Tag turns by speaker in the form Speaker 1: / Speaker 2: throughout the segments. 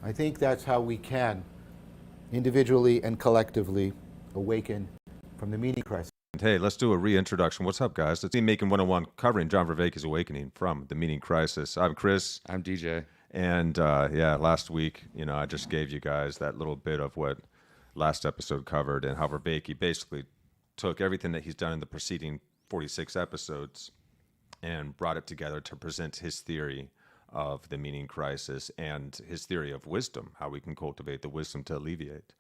Speaker 1: I think that's how we can, individually and collectively, awaken from the meaning crisis.
Speaker 2: Hey, let's do a reintroduction. What's up, guys? It's Team Making 101 covering John Vervaeke's Awakening from the Meaning Crisis. I'm Chris.
Speaker 3: I'm DJ.
Speaker 2: And last week, I just gave you guys that little bit of what last episode covered and how Vervaeke basically took everything that he's done in the preceding 46 episodes and brought it together to present his theory of the meaning crisis and his theory of wisdom, how we can cultivate the wisdom to alleviate,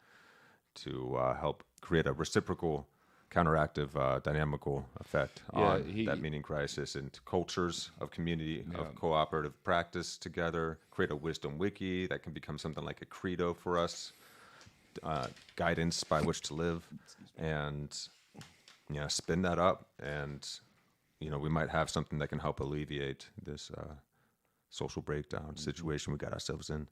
Speaker 2: to help create a reciprocal, counteractive, dynamical effect on that meaning crisis and cultures of community, of cooperative practice together, create a wisdom wiki that can become something like a credo for us, guidance by which to live, and spin that up, and we might have something that can help alleviate this social breakdown situation we got ourselves in.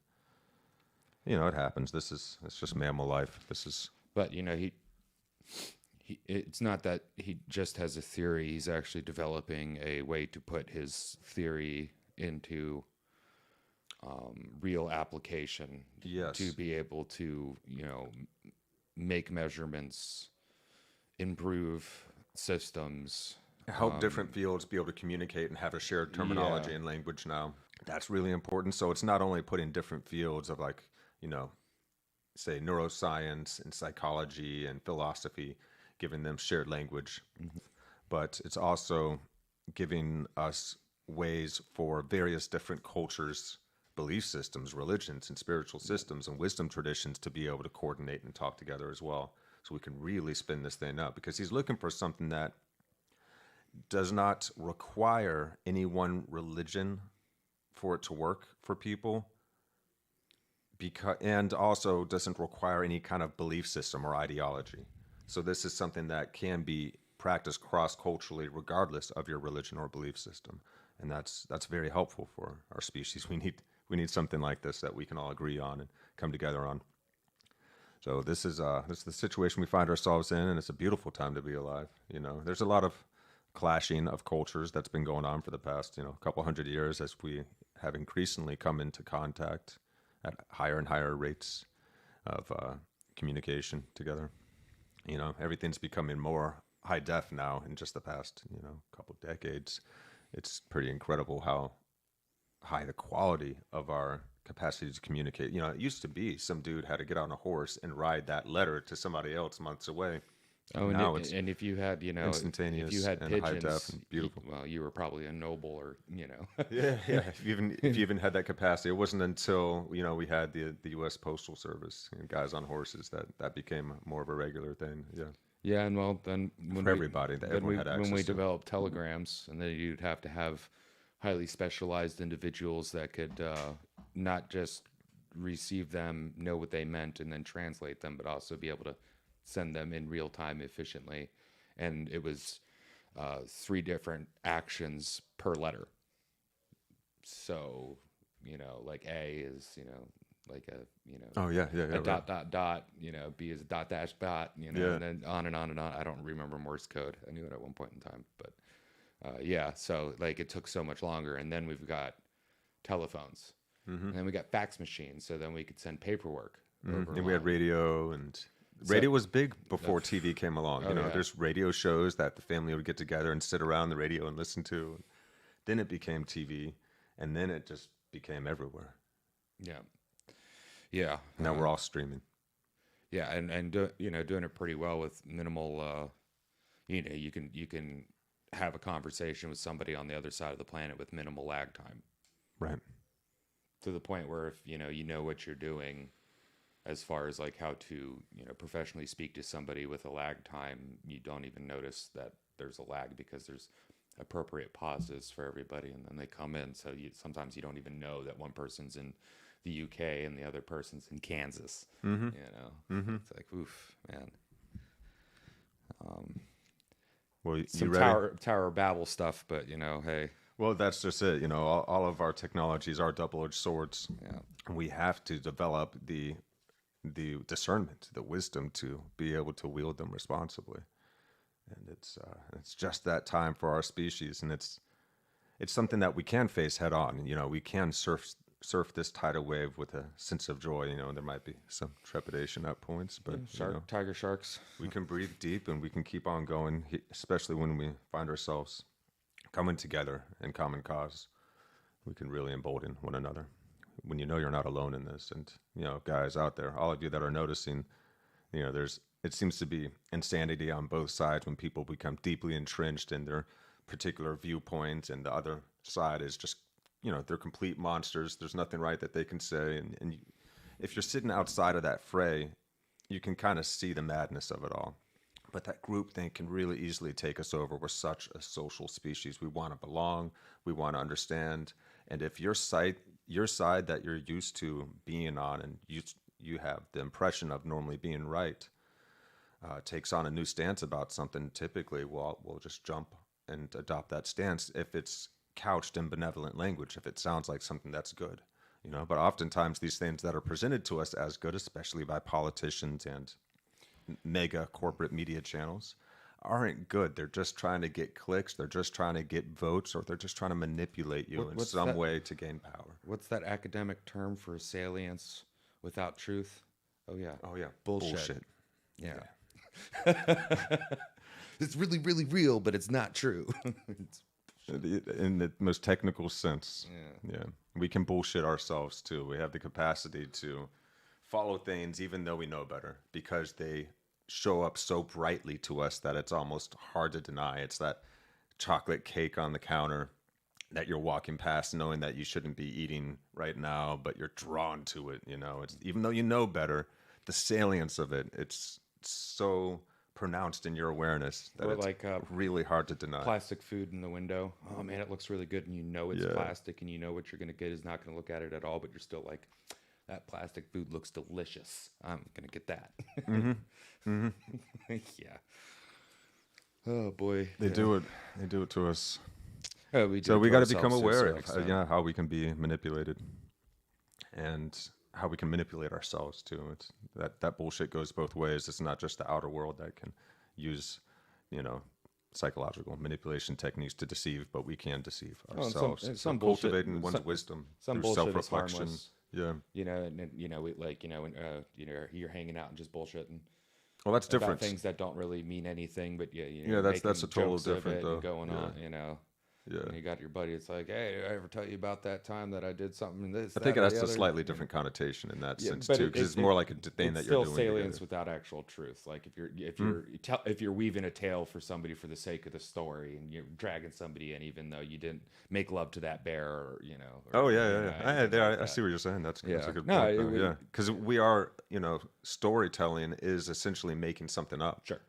Speaker 2: It happens. It's just mammal life.
Speaker 3: But he it's not that he just has a theory. He's actually developing a way to put his theory into real application.
Speaker 2: Yes.
Speaker 3: To be able to make measurements, improve systems,
Speaker 2: help different fields be able to communicate and have a shared terminology and language now. That's really important. So it's not only putting different fields of say neuroscience and psychology and philosophy, giving them shared language, but it's also giving us ways for various different cultures, belief systems, religions, and spiritual systems and wisdom traditions to be able to coordinate and talk together as well. So we can really spin this thing up, because he's looking for something that does not require any one religion for it to work for people, and also doesn't require any kind of belief system or ideology. So this is something that can be practiced cross-culturally regardless of your religion or belief system. And that's very helpful for our species. We need something like this that we can all agree on and come together on. So this is the situation we find ourselves in, and it's a beautiful time to be alive. There's a lot of clashing of cultures that's been going on for the past couple hundred years, as we have increasingly come into contact at higher and higher rates of communication together. Everything's becoming more high def now in just the past couple decades. It's pretty incredible how high the quality of our capacity to communicate. It used to be some dude had to get on a horse and ride that letter to somebody else months away.
Speaker 3: Oh, and if you had,
Speaker 2: instantaneous,
Speaker 3: if you had
Speaker 2: and
Speaker 3: pigeons,
Speaker 2: high def and beautiful.
Speaker 3: You were probably a noble, or
Speaker 2: yeah. If you even had that capacity, it wasn't until we had the U.S. Postal Service and guys on horses that became more of a regular thing. Yeah.
Speaker 3: Yeah, and well, then when we developed telegrams, and then you'd have to have highly specialized individuals that could not just receive them, know what they meant, and then translate them, but also be able to send them in real time efficiently. And it was 3 different actions per letter. So, like A is, like a, a dot, dot, dot, B is a dot, dash, dot, and then on and on and on. I don't remember Morse code. I knew it at one point in time, but so like it took so much longer. And then we've got telephones, and then we got fax machines. So then we could send paperwork.
Speaker 2: And we had radio, and radio was big before TV came along. There's radio shows that the family would get together and sit around the radio and listen to. Then it became TV, and then it just became everywhere.
Speaker 3: Yeah.
Speaker 2: Now we're all streaming.
Speaker 3: Yeah, and doing it pretty well with minimal. You can have a conversation with somebody on the other side of the planet with minimal lag time.
Speaker 2: Right.
Speaker 3: To the point where if you know what you're doing, as far as like how to professionally speak to somebody with a lag time, you don't even notice that there's a lag, because there's appropriate pauses for everybody, and then they come in. So sometimes you don't even know that one person's in the UK and the other person's in Kansas. It's like, oof, man.
Speaker 2: Well,
Speaker 3: some Tower of Babel stuff, but hey.
Speaker 2: Well, that's just it. All of our technologies are double-edged swords.
Speaker 3: Yeah.
Speaker 2: We have to develop the discernment, the wisdom to be able to wield them responsibly. And it's just that time for our species, and it's something that we can face head on. We can surf surf this tidal wave with a sense of joy. And there might be some trepidation at points, but
Speaker 3: tiger sharks.
Speaker 2: We can breathe deep and we can keep on going, especially when we find ourselves coming together in common cause. We can really embolden one another when you're not alone in this. And guys out there, all of you that are noticing, it seems to be insanity on both sides when people become deeply entrenched in their particular viewpoints, and the other side is just, they're complete monsters. There's nothing right that they can say. And if you're sitting outside of that fray, you can kind of see the madness of it all. But that group thing can really easily take us over. We're such a social species. We want to belong. We want to understand. And if your side that you're used to being on, and you have the impression of normally being right, takes on a new stance about something, typically we'll just jump and adopt that stance if it's couched in benevolent language, if it sounds like something that's good. But oftentimes these things that are presented to us as good, especially by politicians and mega corporate media channels, aren't good. They're just trying to get clicks, they're just trying to get votes, or they're just trying to manipulate you in some way to gain power.
Speaker 3: What's that academic term for salience without truth? Oh yeah.
Speaker 2: Bullshit.
Speaker 3: Yeah. It's really, really real, but it's not true.
Speaker 2: In the most technical sense. Yeah. We can bullshit ourselves too. We have the capacity to follow things even though we know better, because they show up so brightly to us that it's almost hard to deny. It's that chocolate cake on the counter that you're walking past knowing that you shouldn't be eating right now, but you're drawn to it. It's, even though you know better, the salience of it, it's so pronounced in your awareness that it's really hard to deny.
Speaker 3: Plastic food in the window. Oh man, it looks really good, and it's plastic, and what you're gonna get is not gonna look at it at all, but you're still like, that plastic food looks delicious. I'm gonna get that. Yeah. Oh boy.
Speaker 2: They do it. They do it to us.
Speaker 3: Oh, we do.
Speaker 2: So we got to become aware of how we can be manipulated, and how we can manipulate ourselves too. It's that bullshit goes both ways. It's not just the outer world that can use, psychological manipulation techniques to deceive, but we can deceive ourselves.
Speaker 3: Some
Speaker 2: cultivating one's wisdom
Speaker 3: some
Speaker 2: through
Speaker 3: bullshit is
Speaker 2: self-reflection.
Speaker 3: harmless.
Speaker 2: Yeah.
Speaker 3: And when you're hanging out and just bullshitting.
Speaker 2: Well, that's different.
Speaker 3: About things that don't really mean anything, but
Speaker 2: that's a total different though.
Speaker 3: Going on, Yeah. And you got your buddy. It's like, hey, did I ever tell you about that time that I did something?
Speaker 2: I think that's a slightly different connotation in that sense too, because it's more like a thing that you're doing.
Speaker 3: Still salience without actual truth. Like if you're weaving a tale for somebody for the sake of the story, and you're dragging somebody in, even though you didn't make love to that bear, or
Speaker 2: I see what you're saying. That's a good point. Because we are, storytelling is essentially making something up.
Speaker 3: Sure.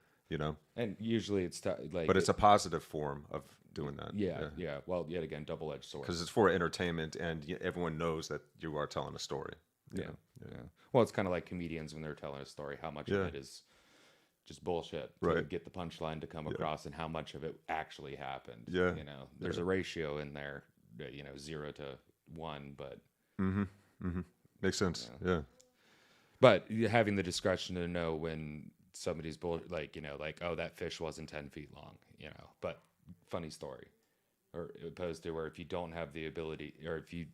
Speaker 3: And usually it's
Speaker 2: but it's a positive form of doing that.
Speaker 3: Yeah. Well, yet again, double-edged sword.
Speaker 2: Because it's for entertainment, and everyone knows that you are telling a story.
Speaker 3: Yeah. Well, it's kind of like comedians when they're telling a story. How much of it is just bullshit to get the punchline to come across, and how much of it actually happened?
Speaker 2: Yeah.
Speaker 3: There's a ratio in there, 0 to 1, but
Speaker 2: makes sense. Yeah.
Speaker 3: But having the discretion to know when somebody's oh, that fish wasn't 10 feet long, but funny story, or opposed to where if you don't have the ability, or if you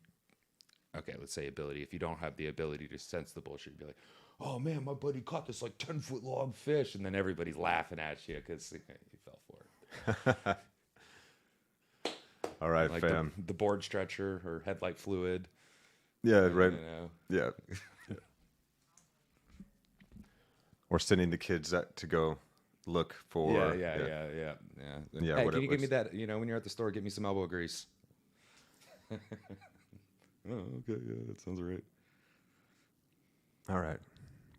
Speaker 3: don't have the ability to sense the bullshit, you'd be like, oh man, my buddy caught this 10-foot long fish, and then everybody's laughing at you because you fell for it.
Speaker 2: All right, fam.
Speaker 3: The board stretcher or headlight fluid.
Speaker 2: Yeah, right. Yeah. Or sending the kids to go look for.
Speaker 3: Yeah. Hey, can you give me that? When you're at the store, get me some elbow grease. Oh, okay. Yeah, that sounds right.
Speaker 2: All right,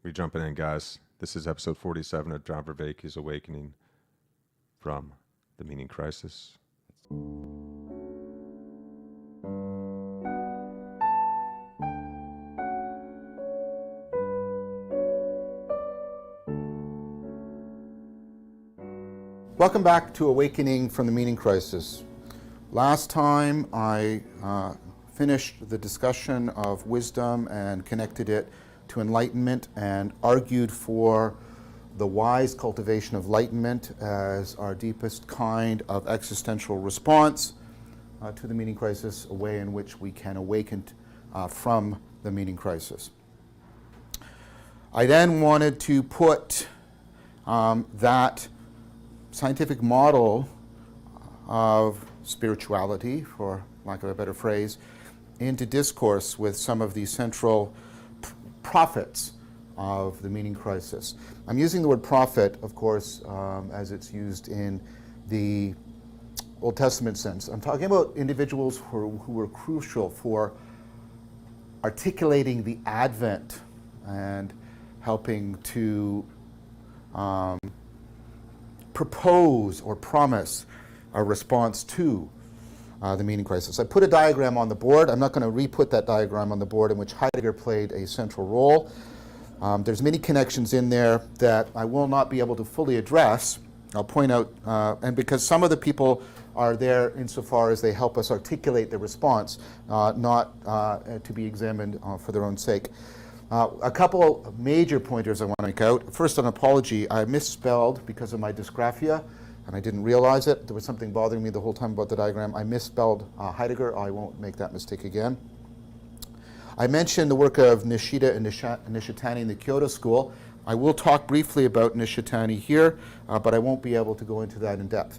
Speaker 2: we're jumping in, guys. This is episode 47 of John Vervaeke's Awakening from the Meaning Crisis.
Speaker 1: Welcome back to Awakening from the Meaning Crisis. Last time I finished the discussion of wisdom and connected it to enlightenment, and argued for the wise cultivation of enlightenment as our deepest kind of existential response to the meaning crisis, a way in which we can awaken from the meaning crisis. I then wanted to put that scientific model of spirituality, for lack of a better phrase, into discourse with some of the central prophets of the meaning crisis. I'm using the word prophet, of course, as it's used in the Old Testament sense. I'm talking about individuals who were crucial for articulating the Advent and helping to propose or promise a response to the meaning crisis. I put a diagram on the board. I'm not going to re-put that diagram on the board, in which Heidegger played a central role. There's many connections in there that I will not be able to fully address. I'll point out, and because some of the people are there insofar as they help us articulate the response, not to be examined for their own sake. A couple major pointers I want to make out. First, an apology. I misspelled, because of my dysgraphia, and I didn't realize it. There was something bothering me the whole time about the diagram. I misspelled Heidegger. I won't make that mistake again. I mentioned the work of Nishida and Nishitani in the Kyoto School. I will talk briefly about Nishitani here, but I won't be able to go into that in depth.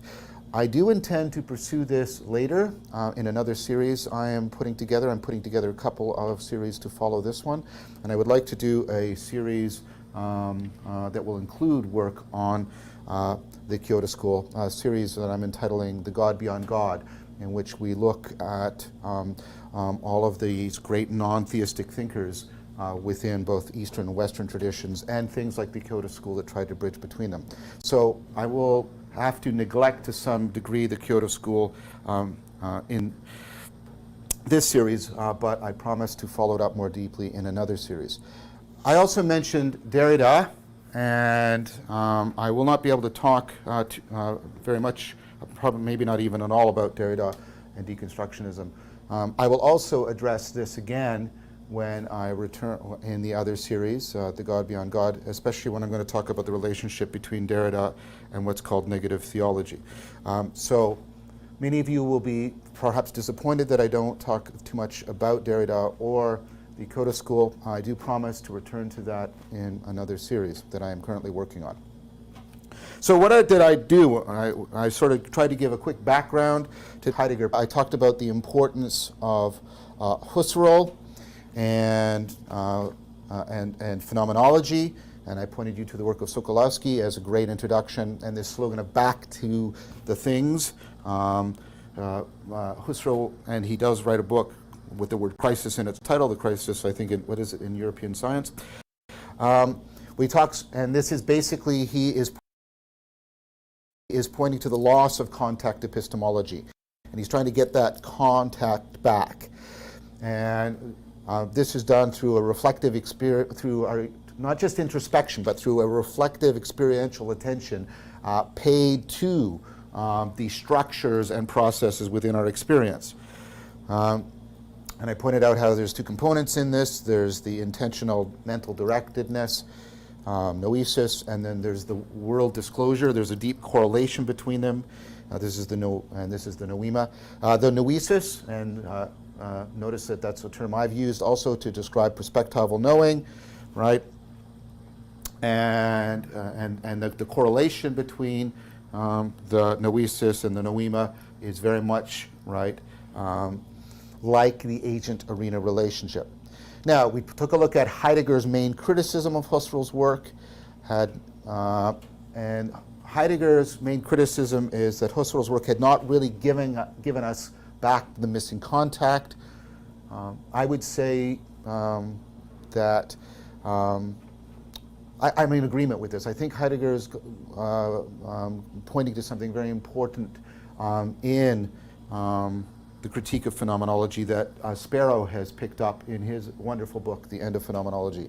Speaker 1: I do intend to pursue this later in another series I am putting together. I'm putting together a couple of series to follow this one, and I would like to do a series that will include work on the Kyoto School, a series that I'm entitling The God Beyond God, in which we look at all of these great non-theistic thinkers within both Eastern and Western traditions, and things like the Kyoto School that tried to bridge between them. So I will have to neglect to some degree the Kyoto School in this series, but I promise to follow it up more deeply in another series. I also mentioned Derrida, and I will not be able to talk very much, probably maybe not even at all, about Derrida and deconstructionism. I will also address this again when I return in the other series, The God Beyond God, especially when I'm going to talk about the relationship between Derrida and what's called negative theology. So many of you will be perhaps disappointed that I don't talk too much about Derrida or the Kyoto School. I do promise to return to that in another series that I am currently working on. So what did I do? I sort of tried to give a quick background to Heidegger. I talked about the importance of Husserl and phenomenology, and I pointed you to the work of Sokolowski as a great introduction, and this slogan of back to the things. Husserl, and he does write a book with the word crisis in its title, The Crisis, I think, what is it, in European Science. We talk, and this is basically, he is pointing to the loss of contact epistemology, and he's trying to get that contact back. And this is done through a reflective experience, through not just introspection, but through a reflective experiential attention paid to the structures and processes within our experience. And I pointed out how there's two components in this. There's the intentional mental directedness, noesis, and then there's the world disclosure. There's a deep correlation between them. This is the noema. The noesis, and notice that that's a term I've used also to describe perspectival knowing, right? And the correlation between the noesis and the noema is very much, right, like the agent-arena relationship. Now, we took a look at Heidegger's main criticism of Husserl's work, and Heidegger's main criticism is that Husserl's work had not really given us back the missing contact. I would say that I'm in agreement with this. I think Heidegger is pointing to something very important in the critique of phenomenology that Sparrow has picked up in his wonderful book, The End of Phenomenology.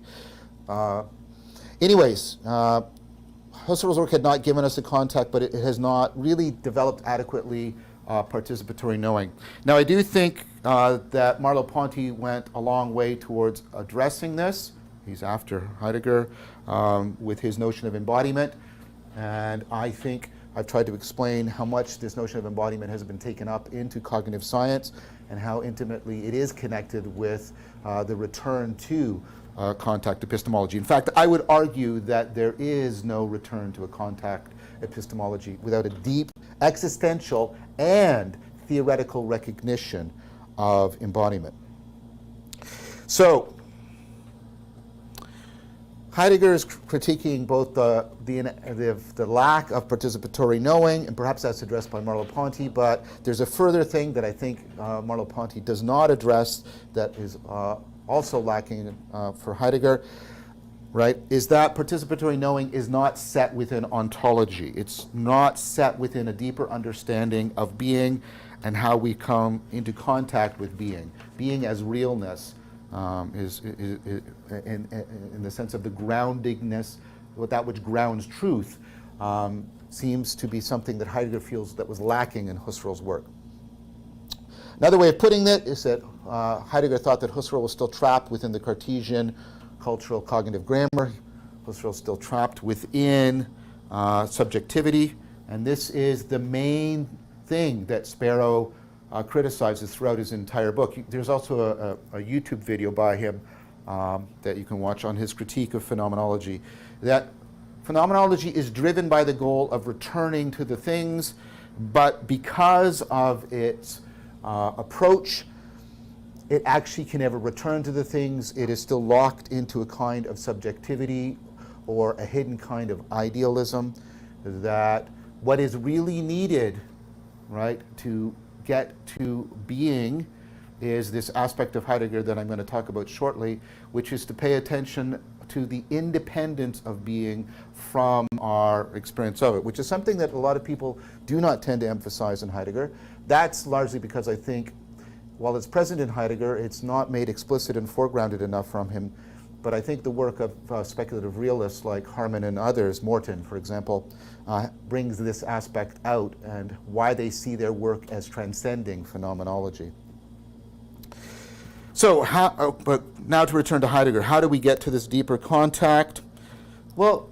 Speaker 1: Anyways, Husserl's work had not given us a contact, but it has not really developed adequately participatory knowing. Now, I do think that Merleau-Ponty went a long way towards addressing this. He's after Heidegger with his notion of embodiment, and I think I've tried to explain how much this notion of embodiment has been taken up into cognitive science, and how intimately it is connected with the return to contact epistemology. In fact, I would argue that there is no return to a contact epistemology without a deep existential and theoretical recognition of embodiment. So, Heidegger is critiquing both the lack of participatory knowing, and perhaps that's addressed by Merleau-Ponty, but there's a further thing that I think Merleau-Ponty does not address that is also lacking for Heidegger, right, is that participatory knowing is not set within ontology. It's not set within a deeper understanding of being and how we come into contact with being. Being as realness is in the sense of the groundingness, that which grounds truth, seems to be something that Heidegger feels that was lacking in Husserl's work. Another way of putting it is that Heidegger thought that Husserl was still trapped within the Cartesian cultural cognitive grammar. Husserl is still trapped within subjectivity, and this is the main thing that Sparrow criticizes throughout his entire book. There's also a YouTube video by him that you can watch on his critique of phenomenology. That phenomenology is driven by the goal of returning to the things, but because of its approach, it actually can never return to the things. It is still locked into a kind of subjectivity or a hidden kind of idealism, that what is really needed, right, to get to being is this aspect of Heidegger that I'm going to talk about shortly, which is to pay attention to the independence of being from our experience of it, which is something that a lot of people do not tend to emphasize in Heidegger. That's largely because I think while it's present in Heidegger, it's not made explicit and foregrounded enough from him. But I think the work of speculative realists like Harman and others, Morton, for example, brings this aspect out and why they see their work as transcending phenomenology. So, but now to return to Heidegger, how do we get to this deeper contact? Well,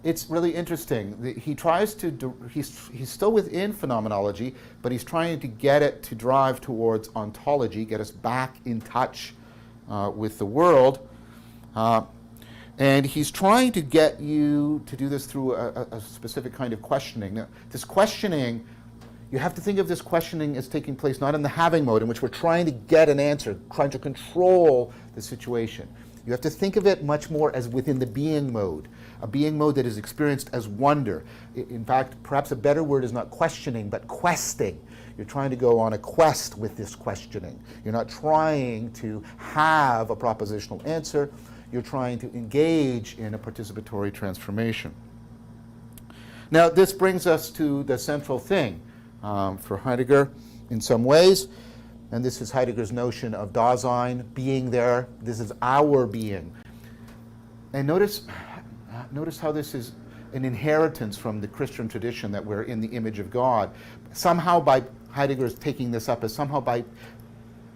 Speaker 1: it's really interesting. He tries to, he's still within phenomenology, but he's trying to get it to drive towards ontology, get us back in touch with the world. And he's trying to get you to do this through a specific kind of questioning. Now, this questioning, you have to think of this questioning as taking place not in the having mode, in which we're trying to get an answer, trying to control the situation. You have to think of it much more as within the being mode, a being mode that is experienced as wonder. In fact, perhaps a better word is not questioning, but questing. You're trying to go on a quest with this questioning. You're not trying to have a propositional answer. You're trying to engage in a participatory transformation. Now, this brings us to the central thing for Heidegger in some ways, and this is Heidegger's notion of Dasein, being there. This is our being. And notice how this is an inheritance from the Christian tradition, that we're in the image of God. Somehow by Heidegger's taking this up as somehow by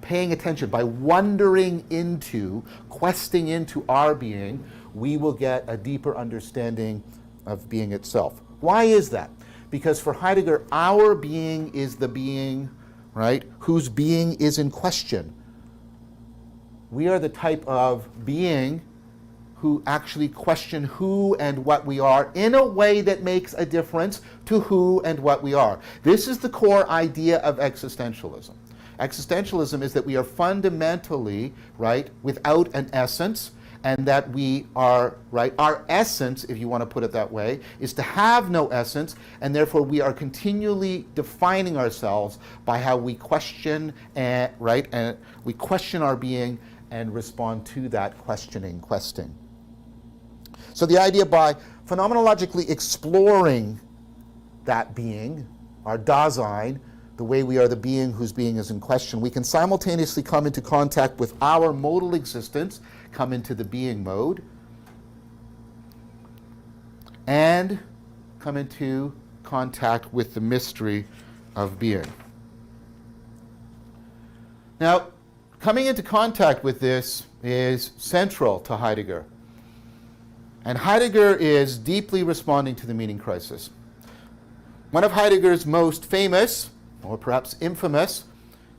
Speaker 1: paying attention, by wandering into, questing into our being, we will get a deeper understanding of being itself. Why is that? Because for Heidegger, our being is the being, right, whose being is in question. We are the type of being who actually question who and what we are in a way that makes a difference to who and what we are. This is the core idea of existentialism. Existentialism is that we are fundamentally, right, without an essence, and that we are, right, our essence, if you want to put it that way, is to have no essence, and therefore we are continually defining ourselves by how we question, and we question our being and respond to that questioning, questing. So the idea by phenomenologically exploring that being, our Dasein, the way we are the being whose being is in question, we can simultaneously come into contact with our modal existence, come into the being mode, and come into contact with the mystery of being. Now, coming into contact with this is central to Heidegger. And Heidegger is deeply responding to the meaning crisis. One of Heidegger's most famous, or perhaps infamous,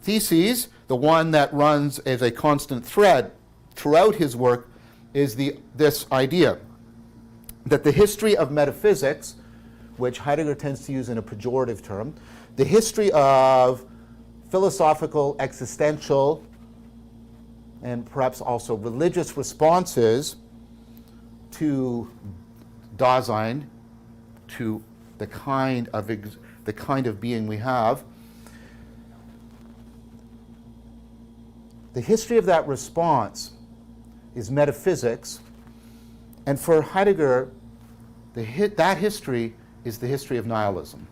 Speaker 1: theses, the one that runs as a constant thread throughout his work is this idea that the history of metaphysics, which Heidegger tends to use in a pejorative term, the history of philosophical, existential, and perhaps also religious responses to Dasein, to the kind of being we have. The history of that response is metaphysics, and for Heidegger, that history is the history of nihilism.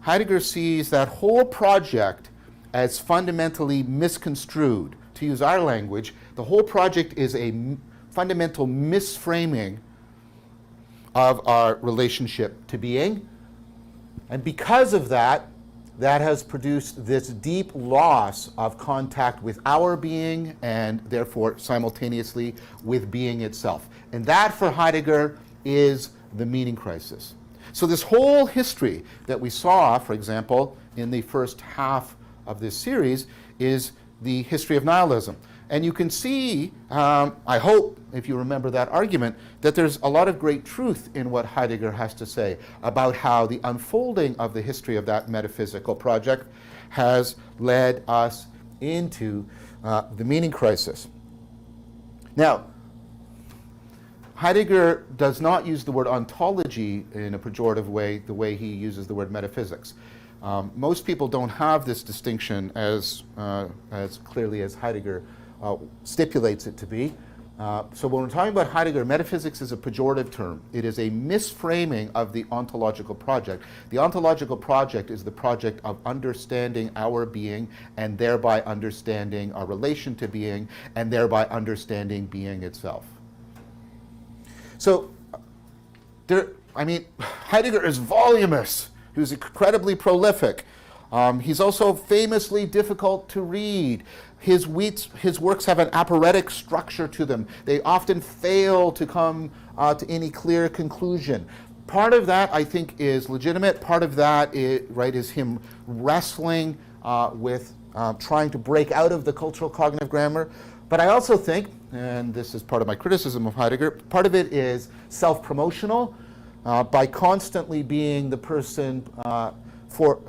Speaker 1: Heidegger sees that whole project as fundamentally misconstrued. To use our language, the whole project is a fundamental misframing of our relationship to being. And because of that, that has produced this deep loss of contact with our being and therefore simultaneously with being itself. And that for Heidegger is the meaning crisis. So this whole history that we saw, for example, in the first half of this series is the history of nihilism. And you can see, I hope, if you remember that argument, that there's a lot of great truth in what Heidegger has to say about how the unfolding of the history of that metaphysical project has led us into the meaning crisis. Now, Heidegger does not use the word ontology in a pejorative way, the way he uses the word metaphysics. Most people don't have this distinction as clearly as Heidegger stipulates it to be. So when we're talking about Heidegger, metaphysics is a pejorative term. It is a misframing of the ontological project. The ontological project is the project of understanding our being and thereby understanding our relation to being and thereby understanding being itself. So, Heidegger is voluminous. He was incredibly prolific. He's also famously difficult to read. His works have an aphoretic structure to them. They often fail to come to any clear conclusion. Part of that, I think, is legitimate. Part of that is him wrestling with trying to break out of the cultural cognitive grammar. But I also think, and this is part of my criticism of Heidegger, part of it is self-promotional. By constantly being the person for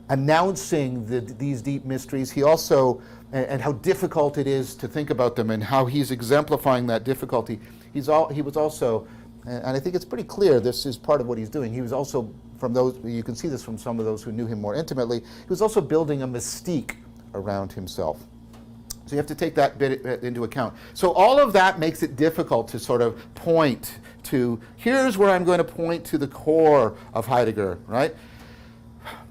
Speaker 1: announcing these deep mysteries, he also, and how difficult it is to think about them, and how he's exemplifying that difficulty. He was also, and I think it's pretty clear this is part of what he's doing. He was also, from those, you can see this from some of those who knew him more intimately, he was also building a mystique around himself. So you have to take that bit into account. So all of that makes it difficult to sort of point to, here's where I'm going to point to the core of Heidegger, right?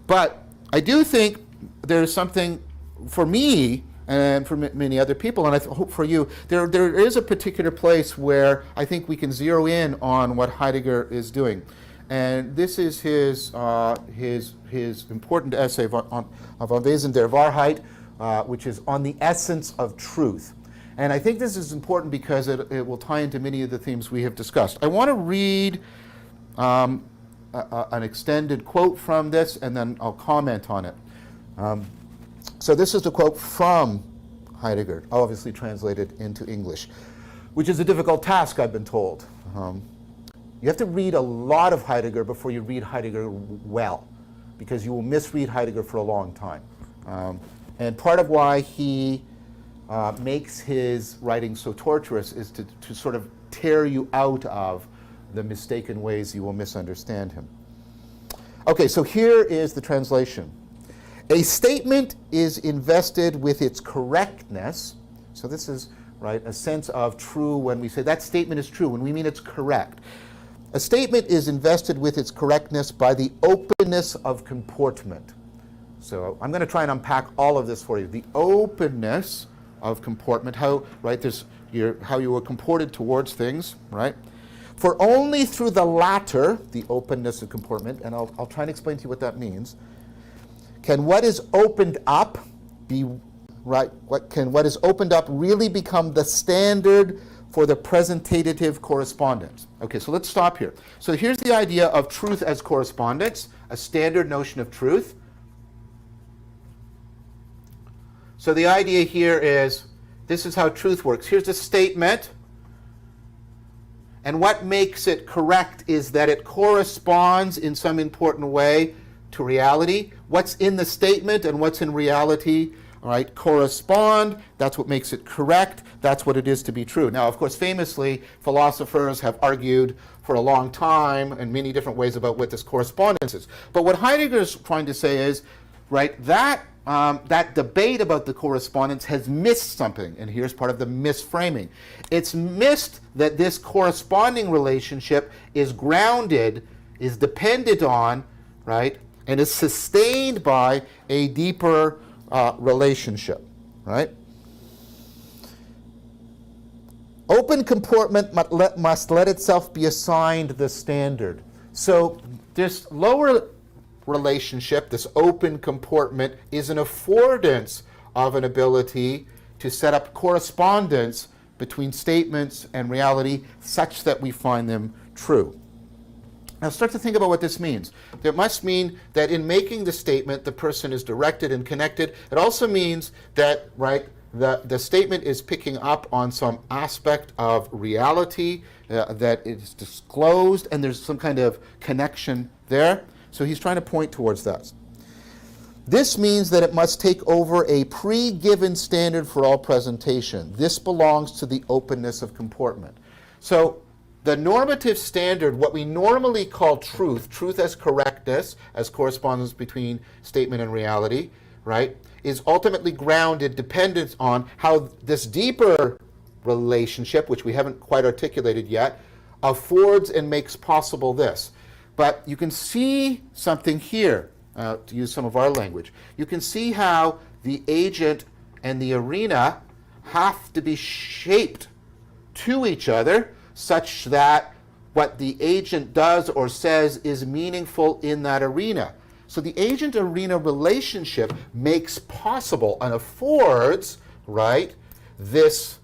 Speaker 1: But I do think there's something, for me, and for many other people, and I hope for you, there is a particular place where I think we can zero in on what Heidegger is doing. And this is his important essay of Wesen der Wahrheit, which is on the essence of truth. And I think this is important because it will tie into many of the themes we have discussed. I want to read an extended quote from this, and then I'll comment on it. So this is a quote from Heidegger, obviously translated into English, which is a difficult task, I've been told. You have to read a lot of Heidegger before you read Heidegger well, because you will misread Heidegger for a long time. And part of why he makes his writing so torturous is to sort of tear you out of the mistaken ways you will misunderstand him. Okay, so here is the translation. A statement is invested with its correctness. So this is, right, a sense of true when we say that statement is true, when we mean it's correct. A statement is invested with its correctness by the openness of comportment. So I'm going to try and unpack all of this for you. The openness of comportment, how you were comported towards things, right? For only through the latter, the openness of comportment, and I'll try and explain to you what that means, can what is opened up be right? What is opened up really become the standard for the presentative correspondence? Okay, so let's stop here. So here's the idea of truth as correspondence, a standard notion of truth. So the idea here is, this is how truth works. Here's a statement. And what makes it correct is that it corresponds in some important way to reality. What's in the statement and what's in reality, all right, correspond. That's what makes it correct. That's what it is to be true. Now, of course, famously, philosophers have argued for a long time in many different ways about what this correspondence is. But what Heidegger is trying to say is, right, that debate about the correspondence has missed something, and here's part of the misframing. It's missed that this corresponding relationship is grounded, is dependent on, right, and is sustained by a deeper relationship, right? Open comportment must let itself be assigned the standard. So this lower relationship, this open comportment, is an affordance of an ability to set up correspondence between statements and reality such that we find them true. Now start to think about what this means. It must mean that in making the statement, the person is directed and connected. It also means that, right, the statement is picking up on some aspect of reality that is disclosed, and there's some kind of connection there. So he's trying to point towards that. This means that it must take over a pre-given standard for all presentation. This belongs to the openness of comportment. So the normative standard, what we normally call truth as correctness, as correspondence between statement and reality, right, is ultimately grounded, dependent on how this deeper relationship, which we haven't quite articulated yet, affords and makes possible this. But you can see something here, to use some of our language. You can see how the agent and the arena have to be shaped to each other such that what the agent does or says is meaningful in that arena. So the agent-arena relationship makes possible and affords, right, this,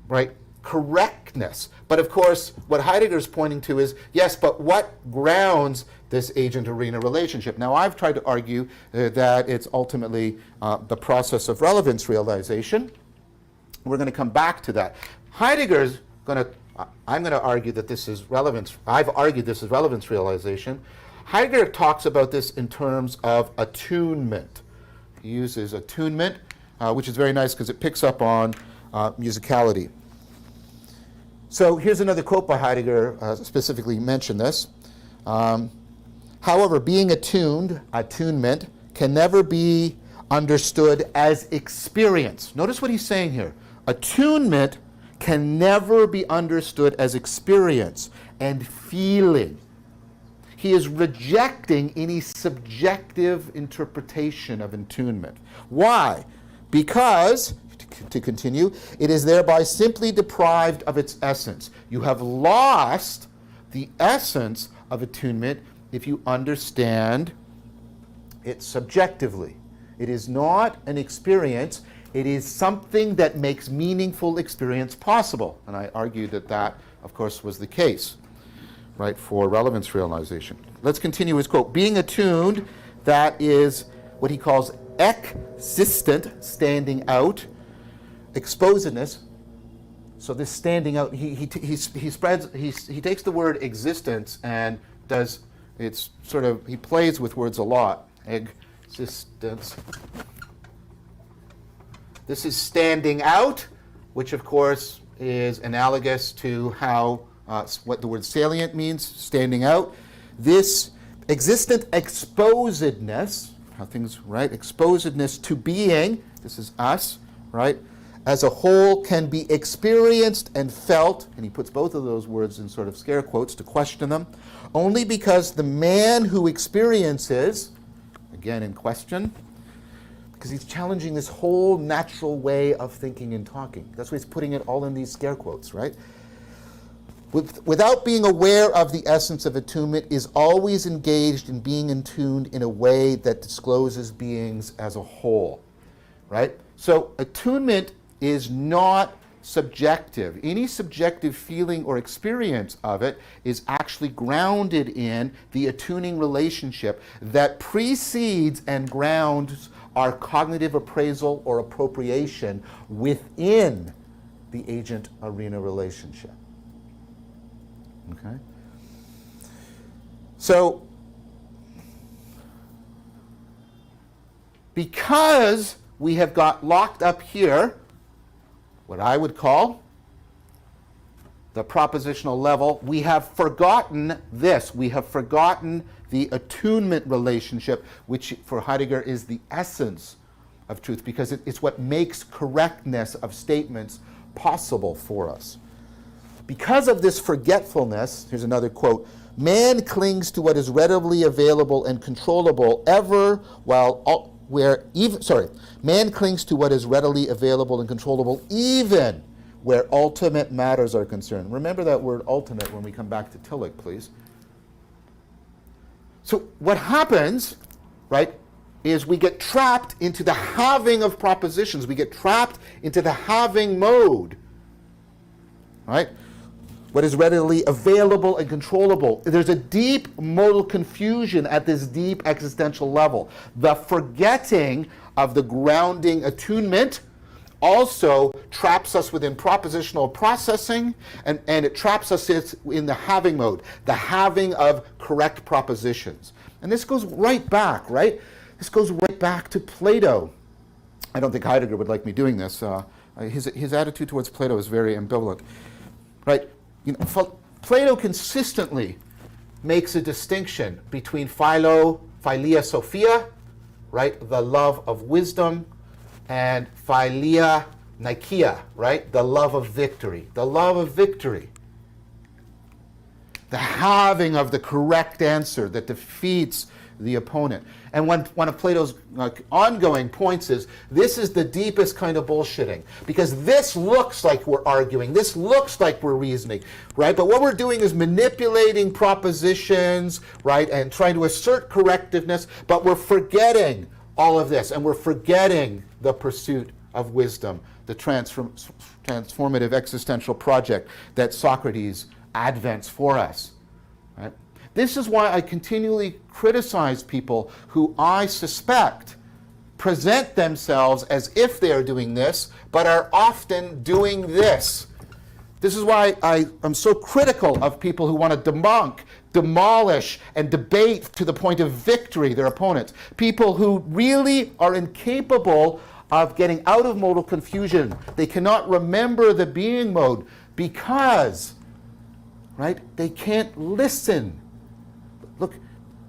Speaker 1: right, correctness. But of course, what Heidegger is pointing to is, yes, but what grounds this agent-arena relationship? Now, I've tried to argue that it's ultimately the process of relevance realization. We're going to come back to that. Heidegger's going to, I'm going to argue that this is relevance. I've argued this is relevance realization. Heidegger talks about this in terms of attunement. He uses attunement, which is very nice because it picks up on musicality. So here's another quote by Heidegger, specifically mentioned this. However, being attunement, can never be understood as experience. Notice what he's saying here. Attunement can never be understood as experience and feeling. He is rejecting any subjective interpretation of attunement. Why? Because, to continue, it is thereby simply deprived of its essence. You have lost the essence of attunement if you understand it subjectively. It is not an experience. It is something that makes meaningful experience possible. And I argued that that, of course, was the case, right, for relevance realization. Let's continue his quote. Being attuned, that is what he calls existent, standing out, exposedness. So this standing out, he takes the word existence and does, it's sort of, he plays with words a lot. Existence. This is standing out, which of course is analogous to how what the word salient means, standing out. This existent exposedness, how things, right, exposedness to being, this is us, right, as a whole can be experienced and felt, and he puts both of those words in sort of scare quotes to question them, only because the man who experiences, again in question, because he's challenging this whole natural way of thinking and talking. That's why he's putting it all in these scare quotes, right? Without being aware of the essence of attunement, is always engaged in being attuned in a way that discloses beings as a whole, right? So attunement is not subjective. Any subjective feeling or experience of it is actually grounded in the attuning relationship that precedes and grounds our cognitive appraisal or appropriation within the agent-arena relationship. Okay? So, because we have got locked up here, what I would call the propositional level, we have forgotten this. We have forgotten the attunement relationship, which for Heidegger is the essence of truth, because it's what makes correctness of statements possible for us. Because of this forgetfulness, here's another quote, man clings to what is readily available and controllable man clings to what is readily available and controllable even where ultimate matters are concerned. Remember that word ultimate when we come back to Tillich, please. So what happens, right, is we get trapped into the having of propositions. We get trapped into the having mode, right? What is readily available and controllable. There's a deep modal confusion at this deep existential level. The forgetting of the grounding attunement also traps us within propositional processing, and it traps us in the having mode, the having of correct propositions. And this goes right back, right? This goes right back to Plato. I don't think Heidegger would like me doing this. His attitude towards Plato is very ambivalent, right? You know, Plato consistently makes a distinction between philia sophia, right, the love of wisdom, and philia nikeia, right, the love of victory. The love of victory. The having of the correct answer that defeats the opponent. And one of Plato's ongoing points is, this is the deepest kind of bullshitting, because this looks like we're arguing, this looks like we're reasoning, right? But what we're doing is manipulating propositions, right, and trying to assert correctiveness, but we're forgetting all of this, and we're forgetting the pursuit of wisdom, the transformative existential project that Socrates advents for us. Right? This is why I continually criticize people who I suspect present themselves as if they are doing this, but are often doing this. This is why I'm so critical of people who want to debunk, demolish, and debate to the point of victory their opponents. People who really are incapable of getting out of modal confusion. They cannot remember the being mode because, right, they can't listen. Look,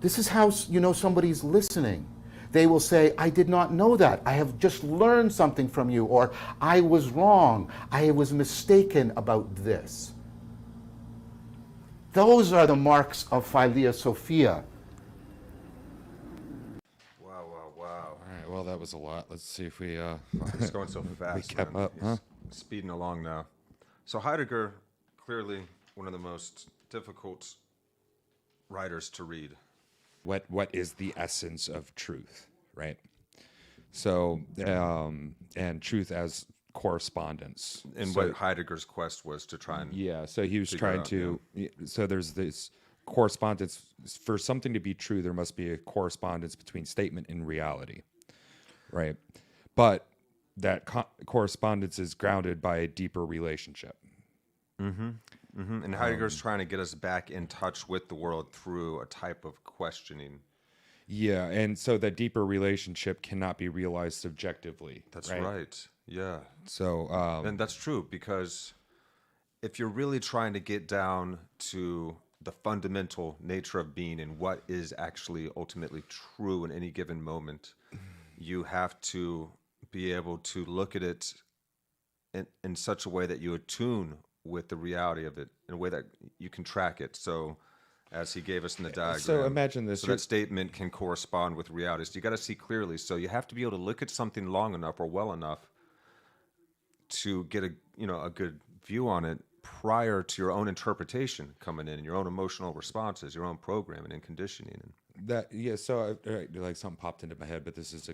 Speaker 1: this is how you know somebody's listening. They will say, I did not know that. I have just learned something from you, or I was wrong. I was mistaken about this. Those are the marks of philia sophia.
Speaker 2: Wow.
Speaker 3: All right, well, that was a lot. Let's see if we...
Speaker 2: It's going so fast.
Speaker 3: We kept
Speaker 2: man.
Speaker 3: up, huh?
Speaker 2: He's speeding along now. So Heidegger, clearly one of the most difficult writers to read.
Speaker 3: What is the essence of truth, right? So, and truth as correspondence.
Speaker 2: And what Heidegger's quest was to try and...
Speaker 3: Yeah, so he was trying to... Yeah. So there's this correspondence. For something to be true, there must be a correspondence between statement and reality, right? But that correspondence is grounded by a deeper relationship.
Speaker 2: Mm-hmm. Mm-hmm. And Heidegger's trying to get us back in touch with the world through a type of questioning.
Speaker 3: Yeah, and so that deeper relationship cannot be realized subjectively.
Speaker 2: That's right. Yeah.
Speaker 3: So,
Speaker 2: and that's true, because if you're really trying to get down to the fundamental nature of being and what is actually ultimately true in any given moment, you have to be able to look at it in such a way that you attune with the reality of it in a way that you can track it. So as he gave us in the diagram.
Speaker 3: So imagine this.
Speaker 2: So that statement can correspond with reality. So you got to see clearly. So you have to be able to look at something long enough or well enough to get a good view on it prior to your own interpretation coming in and your own emotional responses, your own programming and conditioning.
Speaker 3: So like something popped into my head, but this is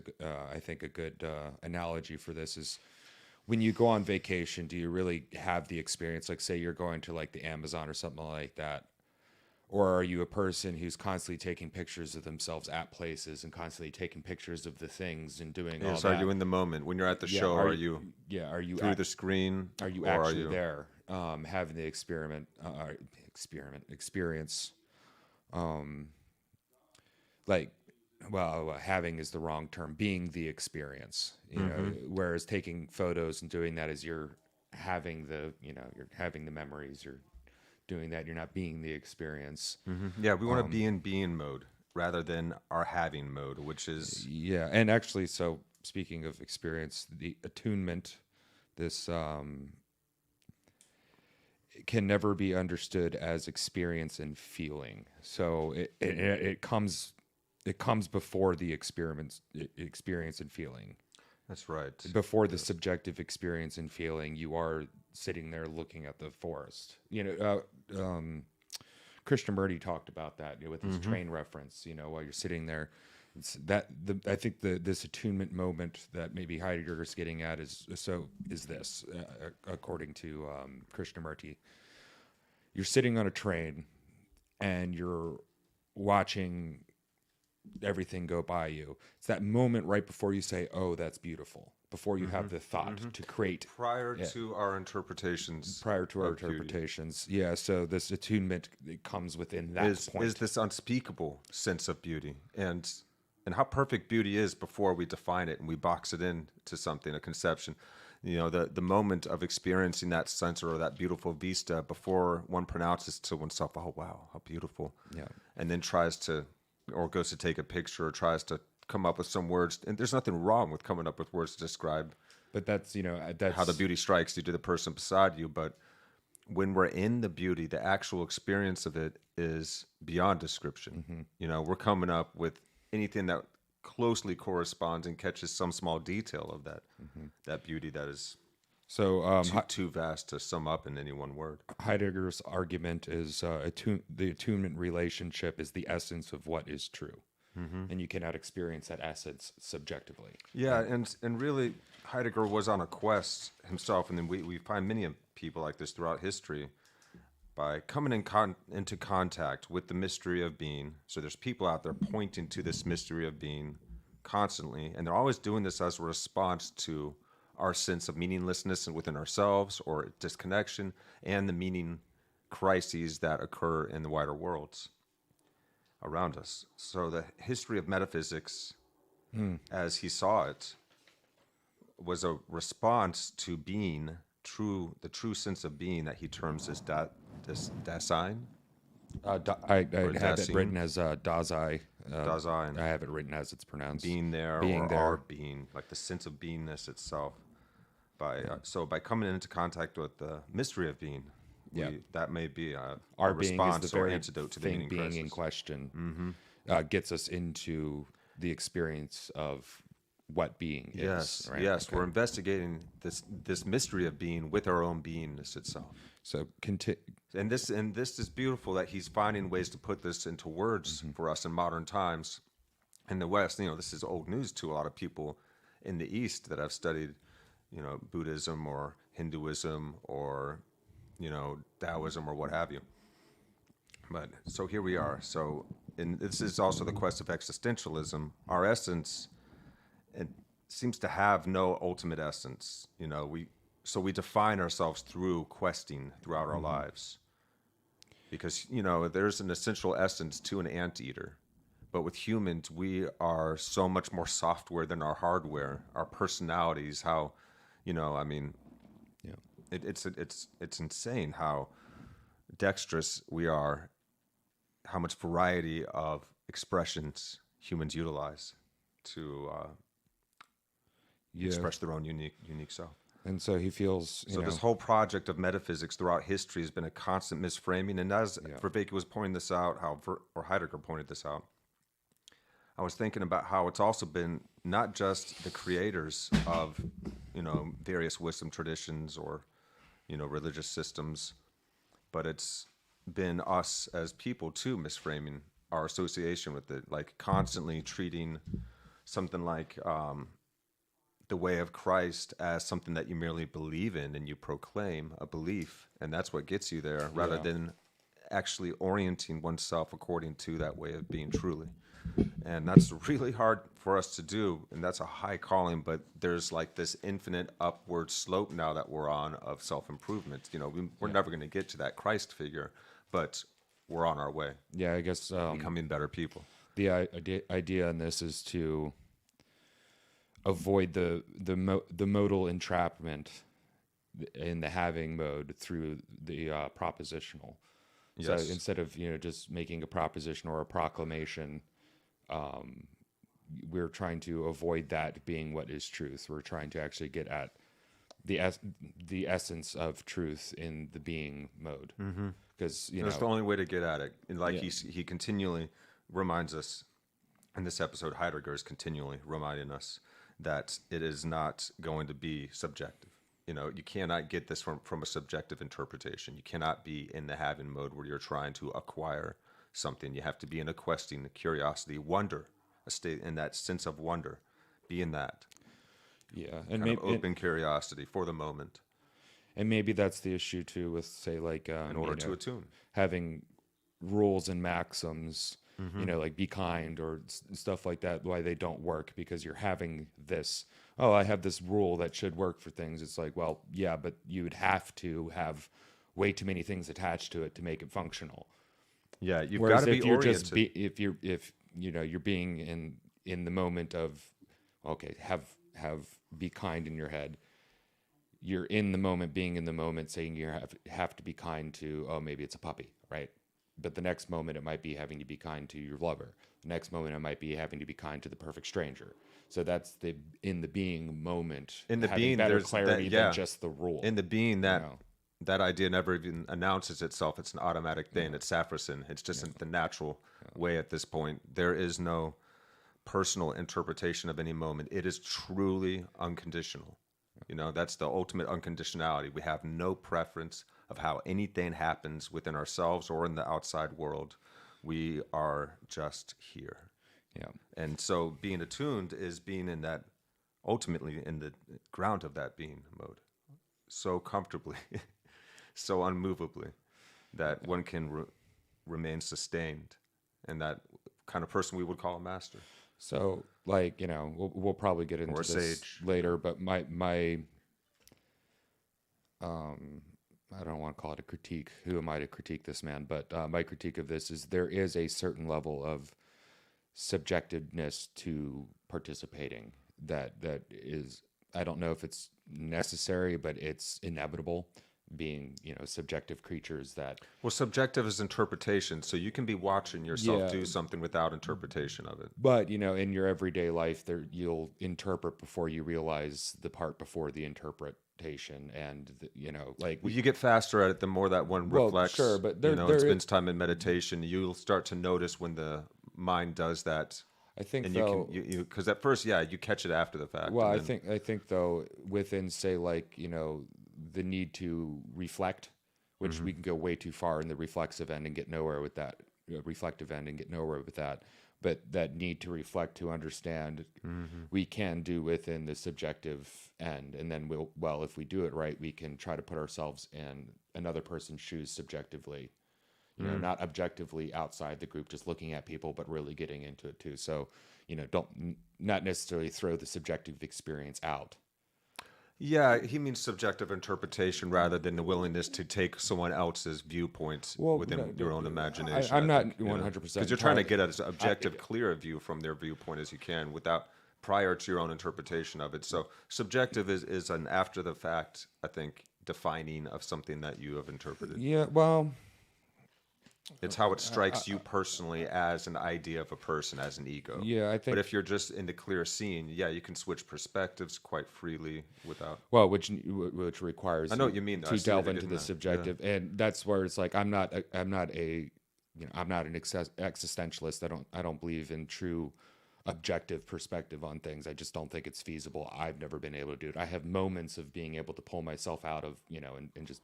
Speaker 3: I think a good analogy for this is, when you go on vacation, do you really have the experience? Like, say you're going to like the Amazon or something like that, Or are you a person who's constantly taking pictures of themselves at places and constantly taking pictures of the things and doing all
Speaker 2: so
Speaker 3: that?
Speaker 2: are you in the moment when you're at the show? Are you through the screen?
Speaker 3: Are you
Speaker 2: or
Speaker 3: actually there, having the experience? Like, well, having is the wrong term. Being the experience, you know. Whereas taking photos and doing that is you're having the memories. You're doing that. You're not being the experience.
Speaker 2: Yeah, we want to be in being mode rather than our having mode, which is
Speaker 3: Yeah, and actually, so speaking of experience, the attunement, this can never be understood as experience and feeling. So it comes before the experience and feeling.
Speaker 2: that's right.
Speaker 3: Before the subjective experience and feeling, you are sitting there looking at the forest. Krishnamurti talked about that, with his train reference. While you're sitting there, I think this attunement moment that maybe Heidegger is getting at is this, according to Krishnamurti. You're sitting on a train, and you're watching everything go by you. It's that moment right before you say, "Oh, that's beautiful." Before you have the thought to create
Speaker 2: Prior to our interpretations.
Speaker 3: Yeah. So this attunement, it comes within that point.
Speaker 2: Is this unspeakable sense of beauty, and how perfect beauty is before we define it and we box it into something, a conception. The moment of experiencing that sense or that beautiful vista before one pronounces to oneself, "Oh wow, how beautiful," and then tries to, or goes to take a picture or tries to come up with some words. And there's nothing wrong with coming up with words to describe.
Speaker 3: But that's
Speaker 2: how the beauty strikes you to the person beside you. But when we're in the beauty, the actual experience of it is beyond description. We're coming up with anything that closely corresponds and catches some small detail of that beauty that is too vast to sum up in any one word.
Speaker 3: Heidegger's argument is the attunement relationship is the essence of what is true. And you cannot experience that essence subjectively.
Speaker 2: Yeah, and really, Heidegger was on a quest himself, and then we find many people like this throughout history by coming into contact with the mystery of being. So there's people out there pointing to this mystery of being constantly, and they're always doing this as a response to our sense of meaninglessness within ourselves or disconnection and the meaning crises that occur in the wider worlds around us. So the history of metaphysics, as he saw it, was a response to being true, the true sense of being that he terms as Dasein.
Speaker 3: I have it written as Dasein.
Speaker 2: Dasein.
Speaker 3: I have it written as it's pronounced.
Speaker 2: Being there, our being, like the sense of beingness itself. So by coming into contact with the mystery of being, that may be our response
Speaker 3: is the very
Speaker 2: or antidote to the meaning
Speaker 3: being
Speaker 2: crisis.
Speaker 3: in question. Gets us into the experience of what being is. Right?
Speaker 2: Yes, we're investigating this mystery of being with our own beingness itself.
Speaker 3: So
Speaker 2: and this is beautiful that he's finding ways to put this into words for us in modern times. In the West, this is old news to a lot of people in the East that have studied, Buddhism or Hinduism or, Taoism or what have you. But so here we are. So, and this is also the quest of existentialism. Our essence, it seems to have no ultimate essence. We define ourselves through questing throughout our lives. Because, there's an essential essence to an anteater. But with humans, we are so much more software than our hardware, our personalities, how, it's insane how dexterous we are, how much variety of expressions humans utilize to express their own unique self.
Speaker 3: And so he feels.
Speaker 2: This whole project of metaphysics throughout history has been a constant misframing. And as Vervaeke was pointing this out, or Heidegger pointed this out, I was thinking about how it's also been not just the creators of, various wisdom traditions or, religious systems, but it's been us as people too misframing our association with it, like constantly treating something like the way of Christ as something that you merely believe in and you proclaim a belief, and that's what gets you there, rather than actually orienting oneself according to that way of being truly. And that's really hard for us to do, and that's a high calling, but there's like this infinite upward slope now that we're on of self-improvement. We're never going to get to that Christ figure, but we're on our way.
Speaker 3: Yeah, I guess
Speaker 2: becoming better people.
Speaker 3: The idea in this is to avoid the modal entrapment in the having mode through the propositional.
Speaker 2: Yes.
Speaker 3: So instead of just making a proposition or a proclamation, we're trying to avoid that being what is truth. We're trying to actually get at the essence of truth in the being mode. Because
Speaker 2: that's the only way to get at it. And he continually reminds us in this episode, Heidegger is continually reminding us that it is not going to be subjective. You cannot get this from a subjective interpretation. You cannot be in the having mode where you're trying to acquire something. You have to be in a questing, a curiosity, wonder, a state in that sense of wonder. Be in that.
Speaker 3: Yeah,
Speaker 2: and maybe open curiosity for the moment.
Speaker 3: And maybe that's the issue too, with say like
Speaker 2: in order to attune,
Speaker 3: having rules and maxims. Like be kind or stuff like that, why they don't work, because you're having this, I have this rule that should work for things. It's like, well, yeah, but you would have to have way too many things attached to it to make it functional.
Speaker 2: Yeah, you've got to be oriented.
Speaker 3: If you're being in the moment of, okay, be kind in your head. You're in the moment, being in the moment, saying you have to be kind to, maybe it's a puppy, right? But the next moment, it might be having to be kind to your lover. The next moment, it might be having to be kind to the perfect stranger. So that's in the being moment.
Speaker 2: In the
Speaker 3: having
Speaker 2: being,
Speaker 3: better
Speaker 2: there's
Speaker 3: clarity than just the rule.
Speaker 2: In the being, that idea never even announces itself. It's an automatic thing. It's saffron. It's just the natural way at this point. There is no personal interpretation of any moment. It is truly unconditional. That's the ultimate unconditionality. We have no preference of how anything happens within ourselves or in the outside world. We are just here.
Speaker 3: Yeah.
Speaker 2: And so being attuned is being in that, ultimately in the ground of that being mode, so comfortably, so unmovably, that one can remain sustained, and that kind of person we would call a master.
Speaker 3: So, we'll probably get into this
Speaker 2: sage
Speaker 3: later, but my I don't want to call it a critique. Who am I to critique this man? But my critique of this is there is a certain level of subjectiveness to participating that is, I don't know if it's necessary, but it's inevitable, being subjective creatures that.
Speaker 2: Well, subjective is interpretation, so you can be watching yourself do something without interpretation of it.
Speaker 3: But in your everyday life, you'll interpret before you realize the part before the interpretation, and
Speaker 2: you get faster at it the more that one reflects.
Speaker 3: Sure, but
Speaker 2: it spends time in meditation. You'll start to notice when the mind does that.
Speaker 3: I think,
Speaker 2: and
Speaker 3: though,
Speaker 2: because at first, you catch it after the fact.
Speaker 3: Well, I think though, within say the need to reflect, which we can go way too far in the reflexive end and get nowhere with that, reflective end and get nowhere with that. But that need to reflect to understand, we can do within the subjective end, and then if we do it right, we can try to put ourselves in another person's shoes subjectively, not objectively outside the group, just looking at people, but really getting into it too. So, not necessarily throw the subjective experience out.
Speaker 2: Yeah, he means subjective interpretation rather than the willingness to take someone else's viewpoints within your own imagination.
Speaker 3: I'm not 100%.
Speaker 2: Because you're trying to get as objective, clear a view from their viewpoint as you can prior to your own interpretation of it. So subjective is an after the fact, I think, defining of something that you have interpreted.
Speaker 3: Yeah, well,
Speaker 2: it's how it strikes you personally as an idea of a person, as an ego.
Speaker 3: Yeah, I think.
Speaker 2: But if you're just into clear seeing, you can switch perspectives quite freely without.
Speaker 3: Well, which requires.
Speaker 2: I know what you mean.
Speaker 3: To delve into the subjective, and that's where it's like I'm not an existentialist. I don't believe in true objective perspective on things. I just don't think it's feasible. I've never been able to do it. I have moments of being able to pull myself out of and just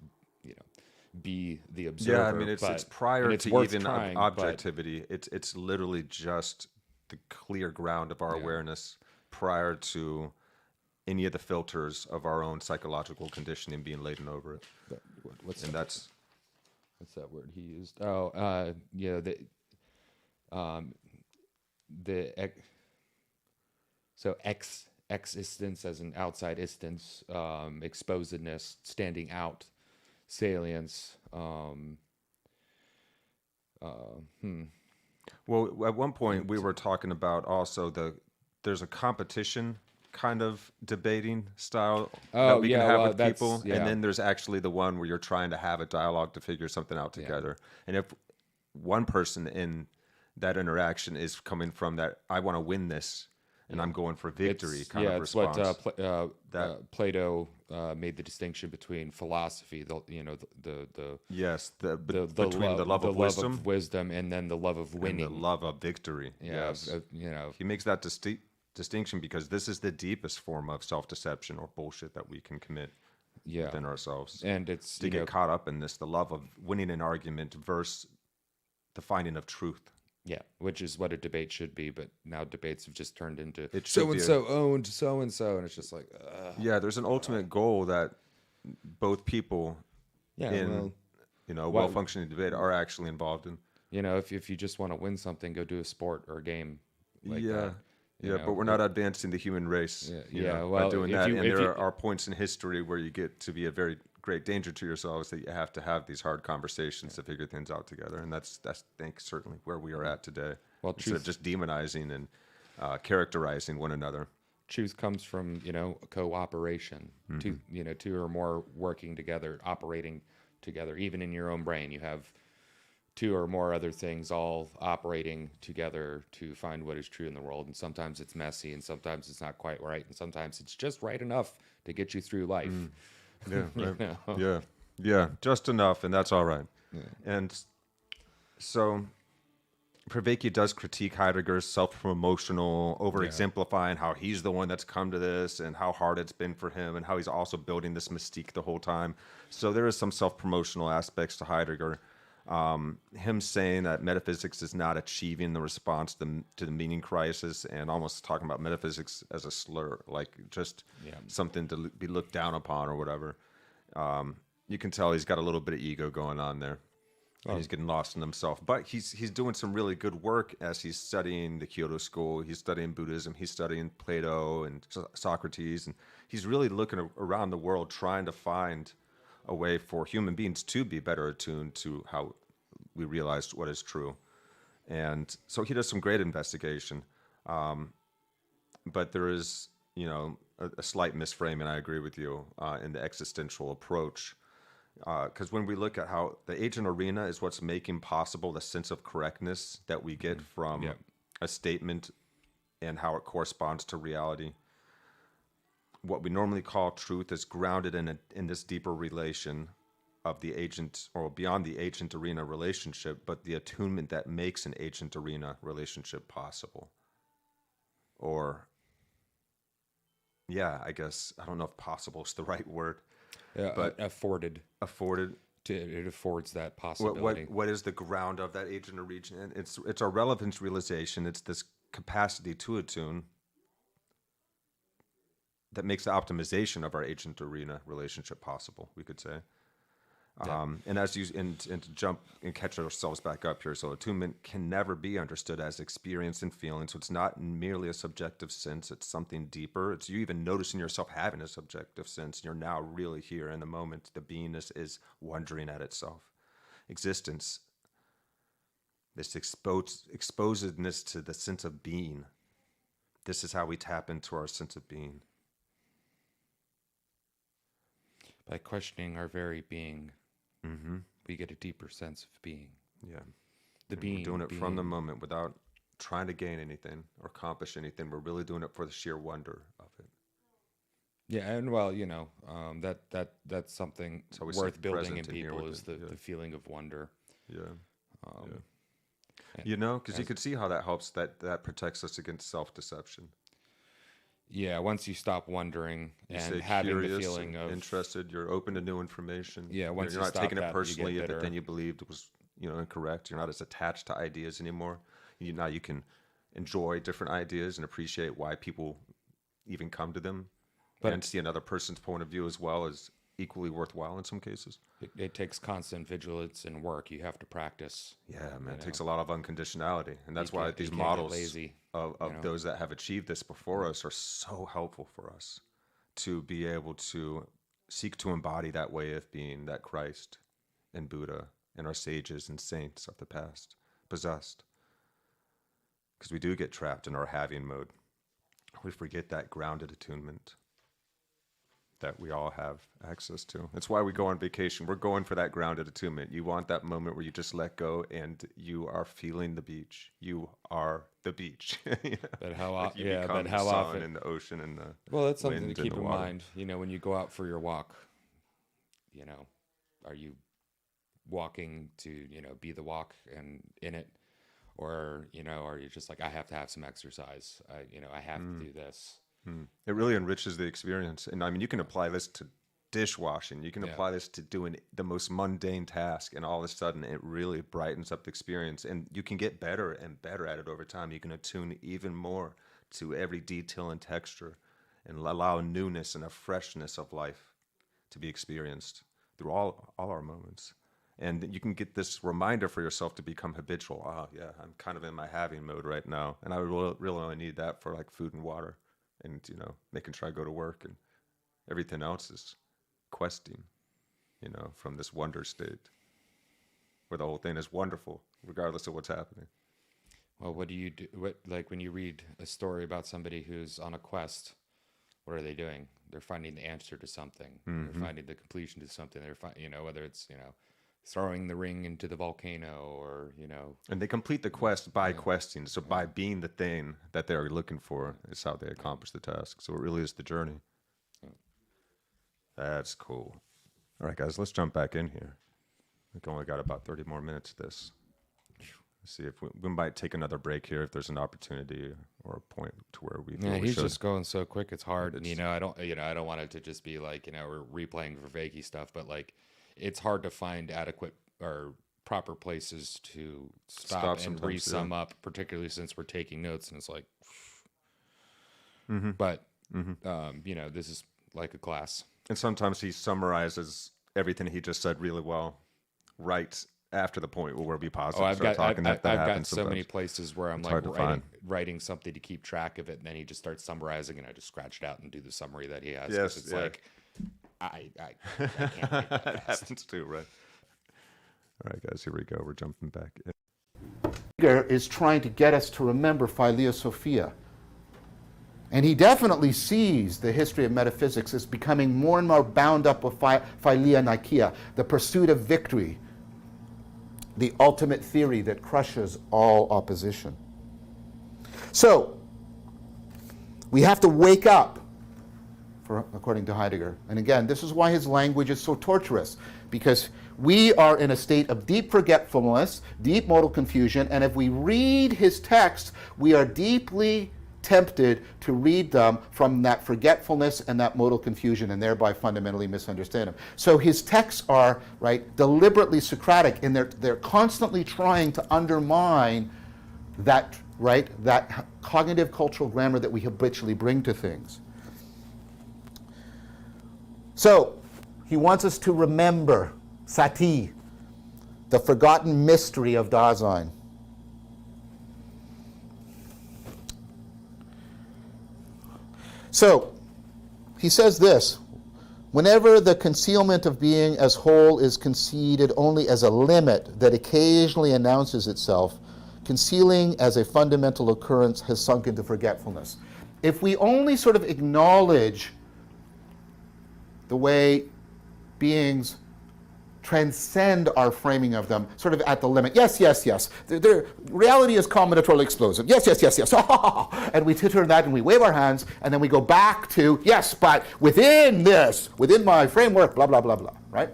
Speaker 3: be the observer.
Speaker 2: Yeah, I mean, it's prior to even trying, objectivity. It's literally just the clear ground of our awareness prior to any of the filters of our own psychological conditioning being laden over it.
Speaker 3: what's that word he used? So existence as an outside instance, exposedness, standing out, salience.
Speaker 2: Well, at one point we were talking about also there's a competition kind of debating style that we can have with people, and then there's actually the one where you're trying to have a dialogue to figure something out together. And if one person in that interaction is coming from that, I want to win this, and I'm going for victory kind of response.
Speaker 3: What Plato made the distinction between philosophy, between the love of wisdom and then the love of winning,
Speaker 2: and the love of victory. He makes that distinction because this is the deepest form of self-deception or bullshit that we can commit within ourselves,
Speaker 3: and it's
Speaker 2: to get caught up in this, the love of winning an argument versus the finding of truth.
Speaker 3: Yeah, which is what a debate should be, but now debates have just turned into
Speaker 2: so-and-so
Speaker 3: owned so-and-so, and it's just like...
Speaker 2: there's an ultimate goal that both people well-functioning debate are actually involved in.
Speaker 3: If you just want to win something, go do a sport or a game like that.
Speaker 2: But we're not advancing the human race by doing that. And there are points in history where you get to be a very great danger to yourselves that you have to have these hard conversations to figure things out together. And that's I think, certainly where we are at today.
Speaker 3: Well,
Speaker 2: instead of just demonizing and characterizing one another.
Speaker 3: Truth comes from, cooperation. Two or more working together, operating together. Even in your own brain, you have two or more other things all operating together to find what is true in the world. And sometimes it's messy, and sometimes it's not quite right, and sometimes it's just right enough to get you through life.
Speaker 2: Yeah, just enough, and that's all right. And so Vervaeke does critique Heidegger's self-promotional, over-exemplifying how he's the one that's come to this and how hard it's been for him and how he's also building this mystique the whole time. So there is some self-promotional aspects to Heidegger. Him saying that metaphysics is not achieving the response to the meaning crisis, and almost talking about metaphysics as a slur, like just something to be looked down upon or whatever. You can tell he's got a little bit of ego going on there. And he's getting lost in himself. But he's doing some really good work as he's studying the Kyoto School. He's studying Buddhism. He's studying Plato and Socrates. And he's really looking around the world trying to find a way for human beings to be better attuned to how we realize what is true. And so he does some great investigation. But there is, a slight misframing, I agree with you, in the existential approach. Because when we look at how the agent arena is what's making possible the sense of correctness that we get from a statement and how it corresponds to reality. What we normally call truth is grounded in this deeper relation of the agent, or beyond the agent arena relationship, but the attunement that makes an agent arena relationship possible. Or, I guess, I don't know if possible is the right word. But
Speaker 3: afforded. It affords that possibility.
Speaker 2: What is the ground of that agent or region? And it's our relevance realization. It's this capacity to attune that makes the optimization of our agent arena relationship possible, we could say. And as and to jump and catch ourselves back up here, so attunement can never be understood as experience and feeling. So it's not merely a subjective sense; it's something deeper. It's you even noticing yourself having a subjective sense. You're now really here in the moment. The beingness is wondering at itself. Existence, this exposedness to the sense of being. This is how we tap into our sense of being.
Speaker 3: By questioning our very being, we get a deeper sense of being.
Speaker 2: Yeah.
Speaker 3: We're
Speaker 2: doing it from the moment without trying to gain anything or accomplish anything. We're really doing it for the sheer wonder of it.
Speaker 3: Yeah, and that's something worth building in people is the feeling of wonder.
Speaker 2: Because you could see how that helps, that protects us against self-deception.
Speaker 3: Yeah, once you stop wondering and having the feeling of
Speaker 2: interested, you're open to new information.
Speaker 3: Yeah, once
Speaker 2: you're not taking it personally if the thing you believed was incorrect. You're not as attached to ideas anymore. Now you can enjoy different ideas and appreciate why people even come to them, and see another person's point of view as well as equally worthwhile in some cases.
Speaker 3: It takes constant vigilance and work. You have to practice.
Speaker 2: Yeah, man, it takes a lot of unconditionality. And that's why these models of those that have achieved this before us are so helpful for us to be able to seek to embody that way of being that Christ and Buddha and our sages and saints of the past possessed. Because we do get trapped in our having mode. We forget that grounded attunement that we all have access to. That's why we go on vacation. We're going for that grounded attunement. You want that moment where you just let go and you are feeling the beach. You are the beach.
Speaker 3: But how often?
Speaker 2: Like you become the sun and the ocean and the
Speaker 3: well, that's something
Speaker 2: wind
Speaker 3: to keep
Speaker 2: and the
Speaker 3: in
Speaker 2: water.
Speaker 3: mind. When you go out for your walk, are you walking to be the walk and in it, or are you just like, I have to have some exercise. I have to do this.
Speaker 2: It really enriches the experience. And I mean, you can apply this to dishwashing. You can apply this to doing the most mundane task, and all of a sudden it really brightens up the experience. And you can get better and better at it over time. You can attune even more to every detail and texture and allow a newness and a freshness of life to be experienced through all our moments. And you can get this reminder for yourself to become habitual. Oh, yeah, I'm kind of in my having mode right now. And I really only need that for like food and water. And, making sure I go to work, and everything else is questing, from this wonder state where the whole thing is wonderful, regardless of what's happening.
Speaker 3: Well, what do you do? Like when you read a story about somebody who's on a quest, what are they doing? They're finding the answer to something. They're finding the completion to something. They're whether it's, throwing the ring into the volcano or,
Speaker 2: And they complete the quest by questing. So by being the thing that they're looking for is how they accomplish the task. So it really is the journey. That's cool. All right, guys, let's jump back in here. We've only got about 30 more minutes of this. Let's see if we might take another break here if there's an opportunity or a point to where we feel we
Speaker 3: he's
Speaker 2: should.
Speaker 3: just going so quick. It's hard. And, I don't want it to just be like, we're replaying Vervaeke stuff, but like, it's hard to find adequate or proper places to stop and re-sum up, particularly since we're taking notes. And it's like, but, this is like a class.
Speaker 2: And sometimes he summarizes everything he just said really well right after the point where we pause.
Speaker 3: I've got so many places where I'm like writing something to keep track of it. And then he just starts summarizing and I just scratch it out and do the summary that he has.
Speaker 2: Yes,
Speaker 3: it's like, I can't make that fast.
Speaker 2: Happens too, right? All right, guys, here we go. We're jumping back in.
Speaker 1: Heidegger is trying to get us to remember Philia Sophia. And he definitely sees the history of metaphysics as becoming more and more bound up with Philia Nikeia, the pursuit of victory, the ultimate theory that crushes all opposition. So, we have to wake up, according to Heidegger. And again, this is why his language is so torturous, because we are in a state of deep forgetfulness, deep modal confusion, and if we read his texts, we are deeply tempted to read them from that forgetfulness and that modal confusion, and thereby fundamentally misunderstand them. So his texts are, deliberately Socratic, and they're constantly trying to undermine that, that cognitive cultural grammar that we habitually bring to things. So, he wants us to remember Sati, the forgotten mystery of Dasein. So, he says this: whenever the concealment of being as whole is conceded only as a limit that occasionally announces itself, concealing as a fundamental occurrence has sunk into forgetfulness. If we only sort of acknowledge the way beings transcend our framing of them, sort of at the limit. Yes, yes, yes. Reality is combinatorially explosive. Yes, yes, yes, yes. And we titter that and we wave our hands, and then we go back to, yes, but within this, within my framework, blah, blah, blah, blah, right?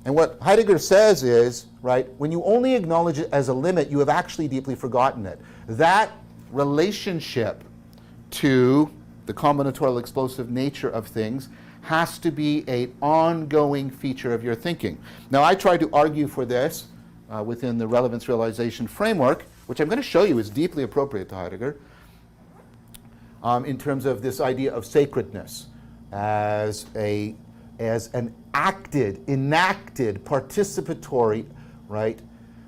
Speaker 1: And what Heidegger says is, when you only acknowledge it as a limit, you have actually deeply forgotten it. That relationship to the combinatorial explosive nature of things has to be an ongoing feature of your thinking. Now, I tried to argue for this within the relevance realization framework, which I'm going to show you is deeply appropriate to Heidegger, in terms of this idea of sacredness as a as an enacted, participatory, right,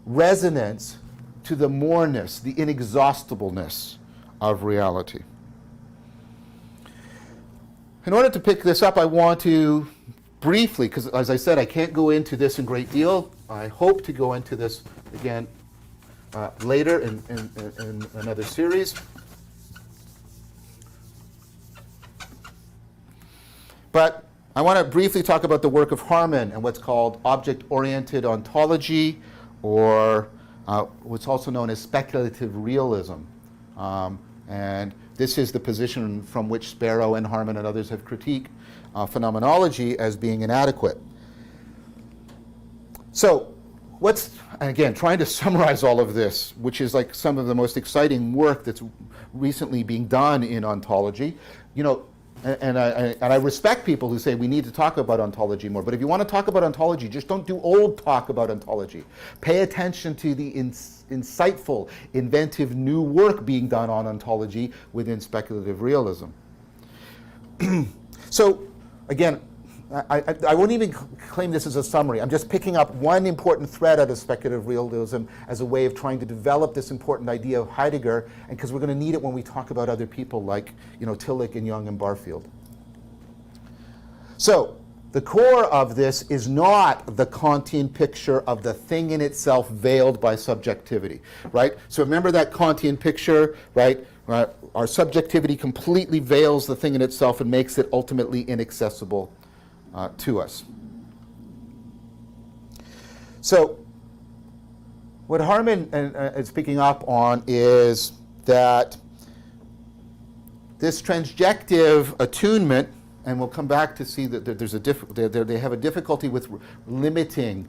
Speaker 1: resonance to the moreness, the inexhaustibleness of reality. In order to pick this up, I want to briefly, because as I said, I can't go into this in great deal. I hope to go into this again later in another series. But I want to briefly talk about the work of Harman and what's called object-oriented ontology, or what's also known as speculative realism. And this is the position from which Sparrow and Harman and others have critiqued phenomenology as being inadequate. So, again, trying to summarize all of this, which is like some of the most exciting work that's recently being done in ontology. You know, and I respect people who say we need to talk about ontology more, but if you want to talk about ontology, just don't do old talk about ontology. Pay attention to the insightful, inventive new work being done on ontology within speculative realism. So, again, I won't even claim this as a summary. I'm just picking up one important thread out of speculative realism as a way of trying to develop this important idea of Heidegger, and because we're going to need it when we talk about other people like, you know, Tillich and Jung and Barfield. So, the core of this is not the Kantian picture of the thing in itself veiled by subjectivity, right? So remember that Kantian picture, right? Our subjectivity completely veils the thing in itself and makes it ultimately inaccessible to us. So, what Harman is picking up on is that this transjective attunement, and we'll come back to see that there's they have a difficulty with limiting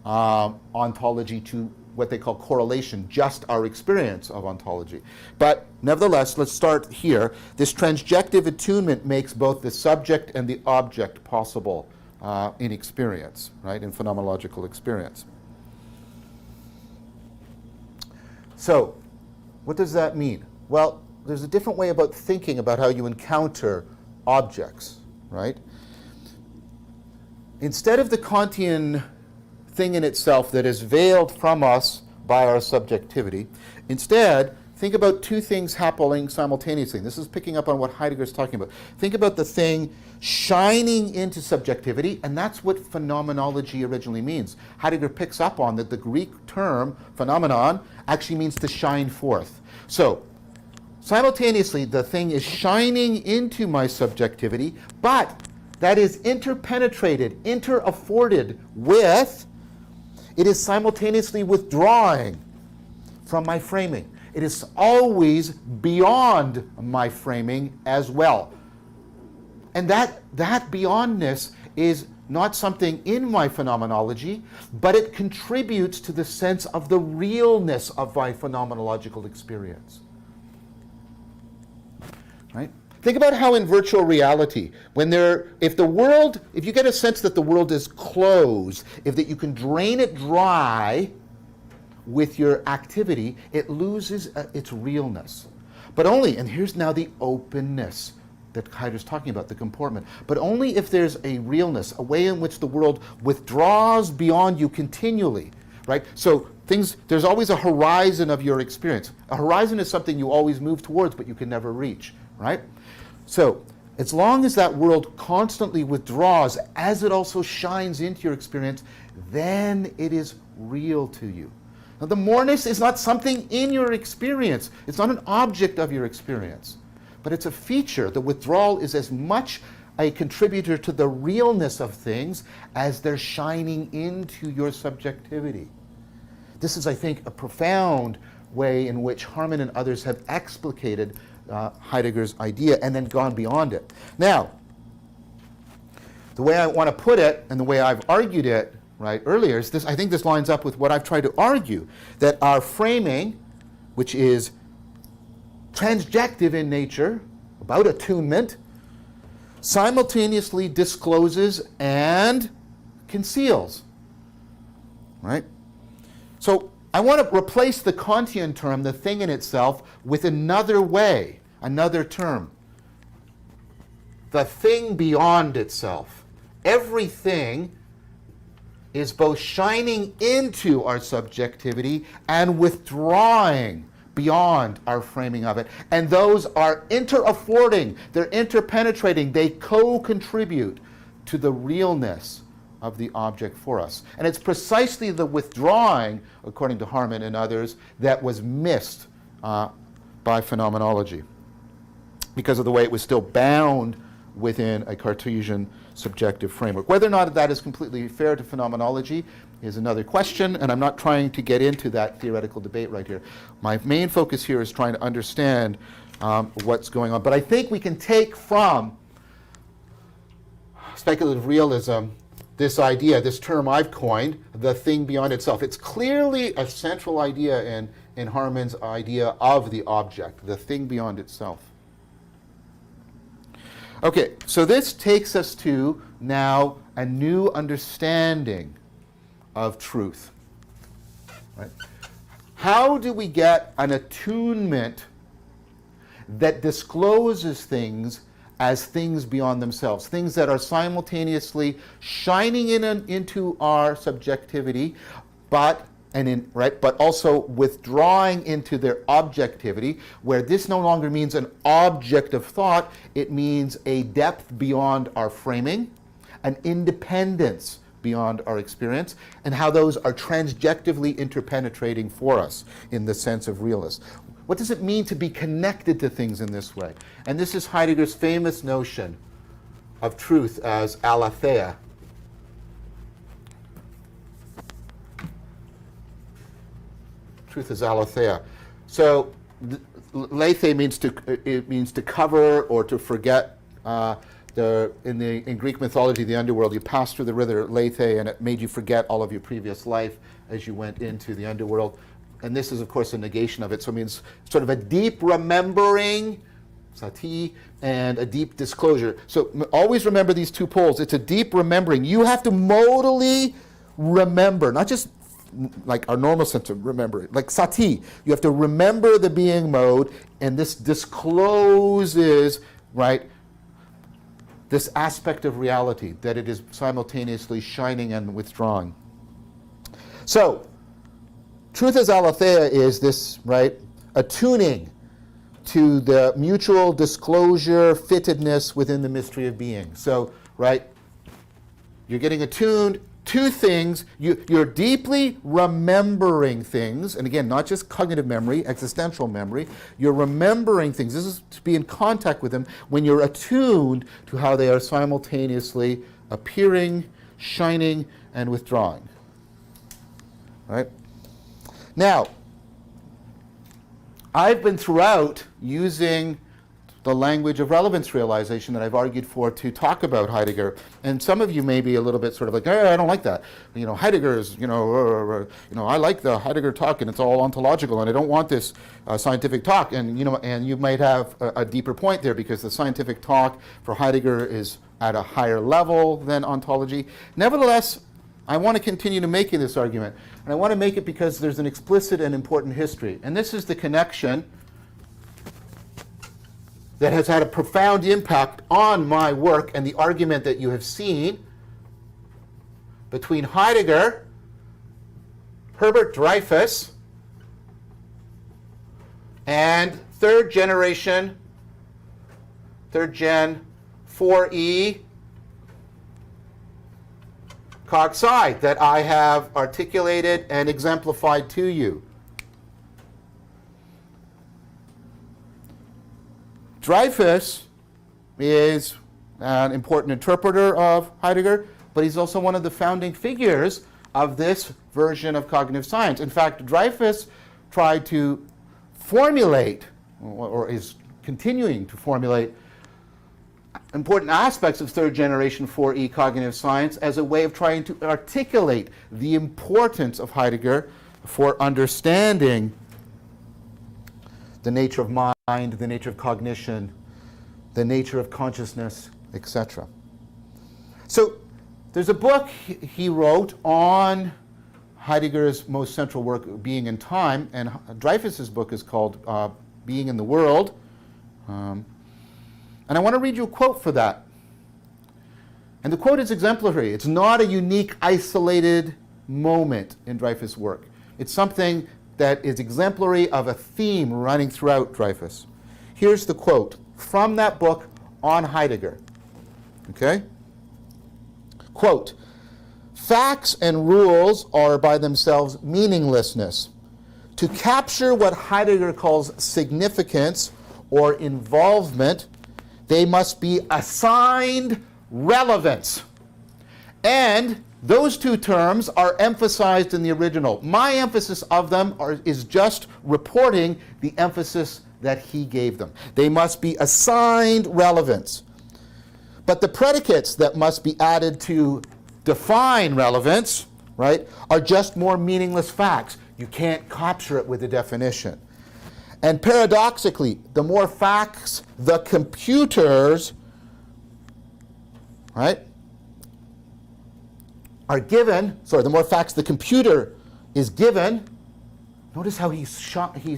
Speaker 1: ontology to what they call correlation, just our experience of ontology. But nevertheless, let's start here. This transjective attunement makes both the subject and the object possible in experience, right, in phenomenological experience. So, what does that mean? Well, there's a different way about thinking about how you encounter objects, right? Instead of the Kantian thing in itself that is veiled from us by our subjectivity, instead, think about two things happening simultaneously. This is picking up on what Heidegger is talking about. Think about the thing shining into subjectivity, and that's what phenomenology originally means. Heidegger picks up on that the Greek term, phenomenon, actually means to shine forth. So, simultaneously, the thing is shining into my subjectivity, but that is interpenetrated, interafforded with, it is simultaneously withdrawing from my framing. It is always beyond my framing as well. And that beyondness is not something in my phenomenology, but it contributes to the sense of the realness of my phenomenological experience. Right? Think about how in virtual reality, if you get a sense that the world is closed, that you can drain it dry with your activity, it loses its realness. But only, and here's now the openness that Heidegger's talking about, the comportment, but only if there's a realness, a way in which the world withdraws beyond you continually, right? So there's always a horizon of your experience. A horizon is something you always move towards, but you can never reach, right? So, as long as that world constantly withdraws, as it also shines into your experience, then it is real to you. Now, the moreness is not something in your experience. It's not an object of your experience, but it's a feature. The withdrawal is as much a contributor to the realness of things as they're shining into your subjectivity. This is, I think, a profound way in which Harman and others have explicated Heidegger's idea and then gone beyond it. Now, the way I want to put it and the way I've argued it earlier is this. I think this lines up with what I've tried to argue, that our framing, which is transjective in nature, about attunement, simultaneously discloses and conceals. Right? So I want to replace the Kantian term, the thing in itself, with another way, another term. The thing beyond itself. everything is both shining into our subjectivity and withdrawing beyond our framing of it. And those are inter-affording, they're interpenetrating, they co-contribute to the realness of the object for us. And it's precisely the withdrawing, according to Harman and others, that was missed by phenomenology, because of the way it was still bound within a Cartesian subjective framework. Whether or not that is completely fair to phenomenology is another question, and I'm not trying to get into that theoretical debate right here. My main focus here is trying to understand what's going on. But I think we can take from speculative realism this idea, this term I've coined, the thing beyond itself. It's clearly a central idea in Harman's idea of the object, the thing beyond itself. Okay, so this takes us to now a new understanding of truth. Right? How do we get an attunement that discloses things as things beyond themselves, things that are simultaneously shining into our subjectivity, but also withdrawing into their objectivity, where this no longer means an object of thought, it means a depth beyond our framing, an independence beyond our experience, and how those are transjectively interpenetrating for us in the sense of realists. What does it mean to be connected to things in this way? And this is Heidegger's famous notion of truth as aletheia. Truth is aletheia. So lethe means to cover or to forget. In Greek mythology, the underworld, you passed through the river Lethe, and it made you forget all of your previous life as you went into the underworld. And this is, of course, a negation of it. So it means sort of a deep remembering, sati, and a deep disclosure. So always remember these two poles. It's a deep remembering. You have to modally remember, not just like our normal sense of remembering, like sati. You have to remember the being mode, and this discloses, right, this aspect of reality, that it is simultaneously shining and withdrawing. So, truth as aletheia is this, right, attuning to the mutual disclosure, fittedness within the mystery of being. So, right, you're getting attuned to things, you're deeply remembering things, and again, not just cognitive memory, existential memory, you're remembering things. This is to be in contact with them when you're attuned to how they are simultaneously appearing, shining, and withdrawing. Right? Now, I've been throughout using the language of relevance realization that I've argued for to talk about Heidegger. And some of you may be a little bit sort of like, I don't like that. Heidegger is, I like the Heidegger talk and it's all ontological and I don't want this scientific talk. And, and you might have a deeper point there because the scientific talk for Heidegger is at a higher level than ontology. Nevertheless, I want to continue to make this argument. And I want to make it because there's an explicit and important history. And this is the connection that has had a profound impact on my work and the argument that you have seen between Heidegger, Herbert Dreyfus, and third gen 4E cog psi that I have articulated and exemplified to you. Dreyfus is an important interpreter of Heidegger, but he's also one of the founding figures of this version of cognitive science. In fact, Dreyfus tried to formulate, or is continuing to formulate, important aspects of third generation 4E cognitive science as a way of trying to articulate the importance of Heidegger for understanding the nature of mind, the nature of cognition, the nature of consciousness, etc. So there's a book he wrote on Heidegger's most central work, Being in Time, and Dreyfus's book is called Being in the World. And I want to read you a quote for that. And the quote is exemplary. It's not a unique, isolated moment in Dreyfus' work. It's something that is exemplary of a theme running throughout Dreyfus. Here's the quote from that book on Heidegger. Okay? Quote, "Facts and rules are by themselves meaninglessness. To capture what Heidegger calls significance or involvement, they must be assigned relevance. And those two terms are emphasized in the original. My emphasis of them is just reporting the emphasis that he gave them. They must be assigned relevance. But the predicates that must be added to define relevance, right, are just more meaningless facts. You can't capture it with a definition. And paradoxically, the more facts the computers, right, are given, the more facts the computer is given, notice how he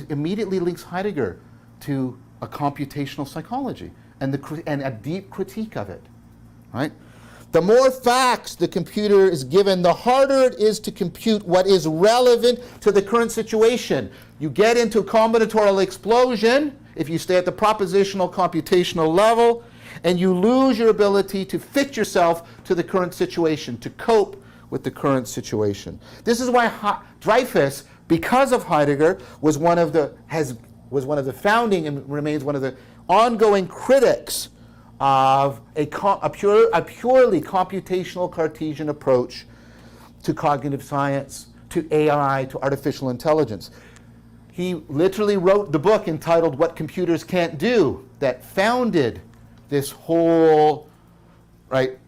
Speaker 1: immediately links Heidegger to a computational psychology and a deep critique of it, right? The more facts the computer is given, the harder it is to compute what is relevant to the current situation. You get into a combinatorial explosion if you stay at the propositional computational level, and you lose your ability to fit yourself to the current situation, to cope with the current situation. This is why Dreyfus, because of Heidegger, was one of the founding and remains one of the ongoing critics of a purely computational Cartesian approach to cognitive science, to AI, to artificial intelligence. He literally wrote the book entitled What Computers Can't Do that founded this whole, right,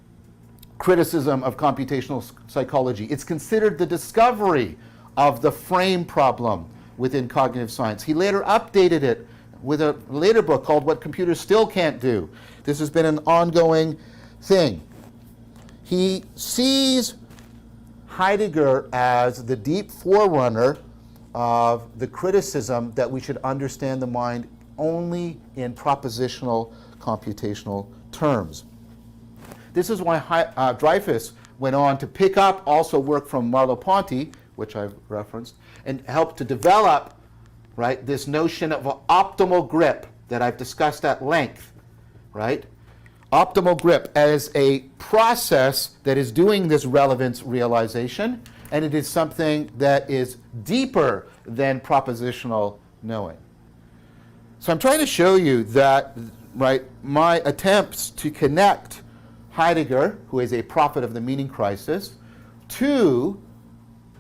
Speaker 1: criticism of computational psychology. It's considered the discovery of the frame problem within cognitive science. He later updated it with a later book called What Computers Still Can't Do. This has been an ongoing thing. He sees Heidegger as the deep forerunner of the criticism that we should understand the mind only in propositional computational terms. This is why Dreyfus went on to pick up also work from Merleau-Ponty, which I've referenced, and helped to develop, right, this notion of an optimal grip that I've discussed at length, right? Optimal grip as a process that is doing this relevance realization, and it is something that is deeper than propositional knowing. So I'm trying to show you that, right, my attempts to connect Heidegger, who is a prophet of the meaning crisis, to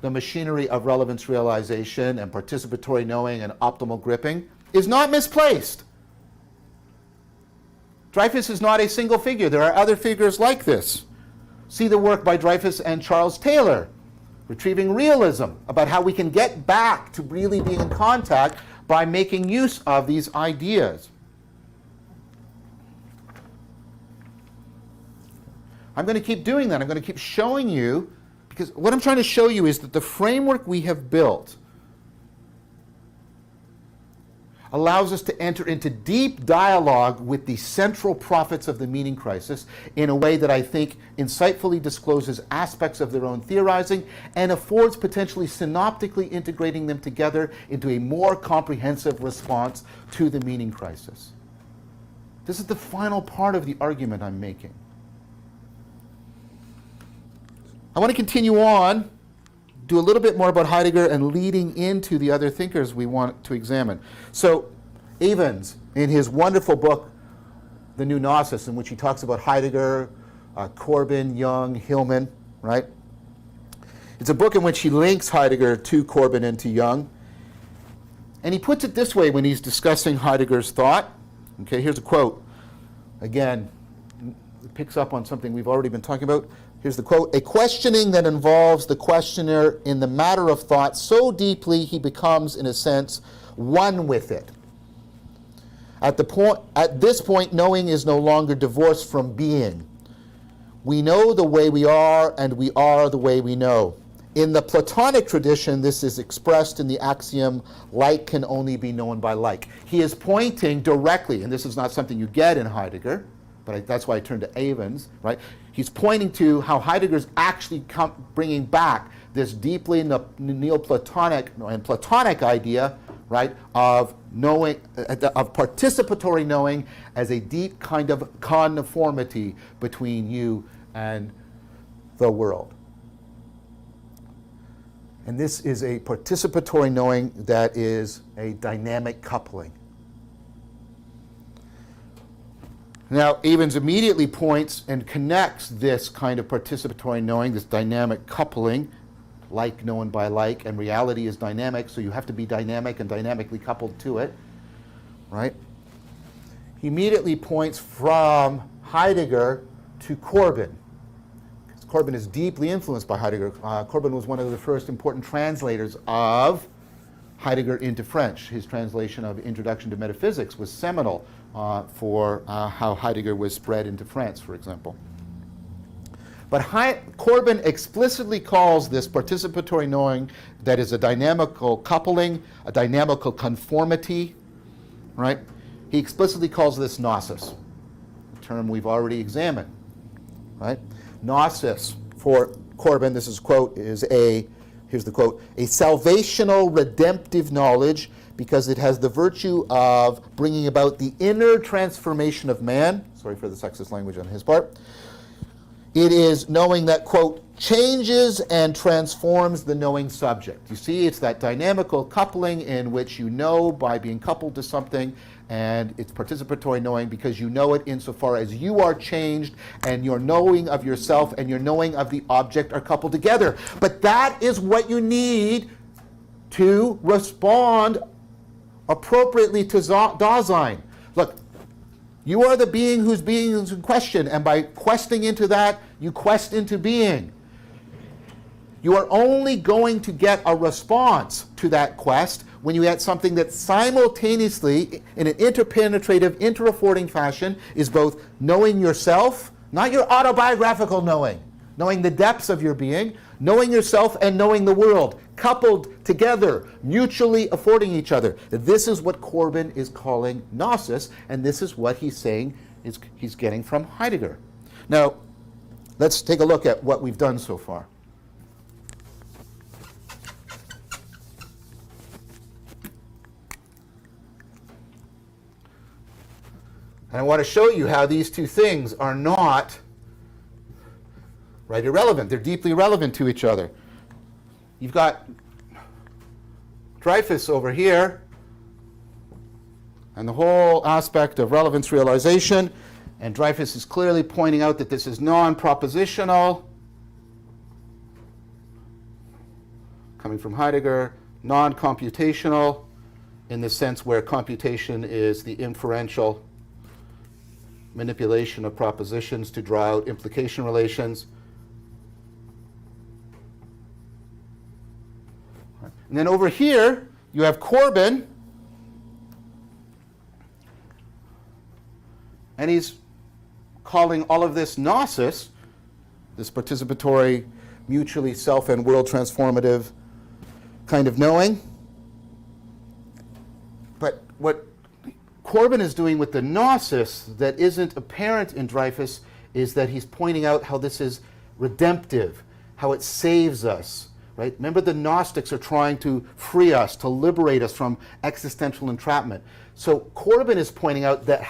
Speaker 1: the machinery of relevance realization and participatory knowing and optimal gripping is not misplaced. Dreyfus is not a single figure. There are other figures like this. See the work by Dreyfus and Charles Taylor, Retrieving Realism, about how we can get back to really being in contact by making use of these ideas. I'm going to keep doing that. I'm going to keep showing you, because what I'm trying to show you is that the framework we have built allows us to enter into deep dialogue with the central prophets of the meaning crisis in a way that I think insightfully discloses aspects of their own theorizing and affords potentially synoptically integrating them together into a more comprehensive response to the meaning crisis. This is the final part of the argument I'm making. I want to continue on, do a little bit more about Heidegger and leading into the other thinkers we want to examine. So Evans, in his wonderful book, The New Gnosis, in which he talks about Heidegger, Corbin, Jung, Hillman, right? It's a book in which he links Heidegger to Corbin and to Jung. And he puts it this way when he's discussing Heidegger's thought. Okay, here's a quote. Again, it picks up on something we've already been talking about. Here's the quote: "A questioning that involves the questioner in the matter of thought so deeply he becomes, in a sense, one with it. At this point, knowing is no longer divorced from being. We know the way we are, and we are the way we know. In the Platonic tradition, this is expressed in the axiom, like can only be known by like." He is pointing directly, and this is not something you get in Heidegger, but that's why I turned to Evans, right? He's pointing to how Heidegger's actually bringing back this deeply Neoplatonic and Platonic idea, right, of knowing, of participatory knowing as a deep kind of conformity between you and the world. And this is a participatory knowing that is a dynamic coupling. Now, Evans immediately points and connects this kind of participatory knowing, this dynamic coupling, like known by like, and reality is dynamic, so you have to be dynamic and dynamically coupled to it, right? He immediately points from Heidegger to Corbin. Corbin is deeply influenced by Heidegger. Corbin was one of the first important translators of Heidegger into French. His translation of Introduction to Metaphysics was seminal for how Heidegger was spread into France, for example. But Corbin explicitly calls this participatory knowing that is a dynamical coupling, a dynamical conformity, right? He explicitly calls this gnosis, a term we've already examined, right? Gnosis, for Corbin, this is a quote, is here's the quote, a salvational redemptive knowledge because it has the virtue of bringing about the inner transformation of man. Sorry for the sexist language on his part. It is knowing that, quote, changes and transforms the knowing subject. You see, it's that dynamical coupling in which you know by being coupled to something, and it's participatory knowing because you know it insofar as you are changed and your knowing of yourself and your knowing of the object are coupled together. But that is what you need to respond appropriately to Dasein. Look, you are the being whose being is in question, and by questing into that, you quest into being. You are only going to get a response to that quest when you get something that simultaneously, in an interpenetrative, interaffording fashion, is both knowing yourself, not your autobiographical knowing, knowing the depths of your being, knowing yourself and knowing the world, coupled together, mutually affording each other. This is what Corbin is calling gnosis, and this is what he's saying he's getting from Heidegger. Now, let's take a look at what we've done so far. And I want to show you how these two things are not irrelevant. They're deeply relevant to each other. You've got Dreyfus over here, and the whole aspect of relevance realization, and Dreyfus is clearly pointing out that this is non-propositional, coming from Heidegger, non-computational, in the sense where computation is the inferential manipulation of propositions to draw out implication relations. And then over here, you have Corbin, and he's calling all of this gnosis, this participatory, mutually self and world transformative kind of knowing. But what Corbin is doing with the gnosis that isn't apparent in Dreyfus is that he's pointing out how this is redemptive, how it saves us. Right? Remember, the Gnostics are trying to free us, to liberate us from existential entrapment. So Corbin is pointing out that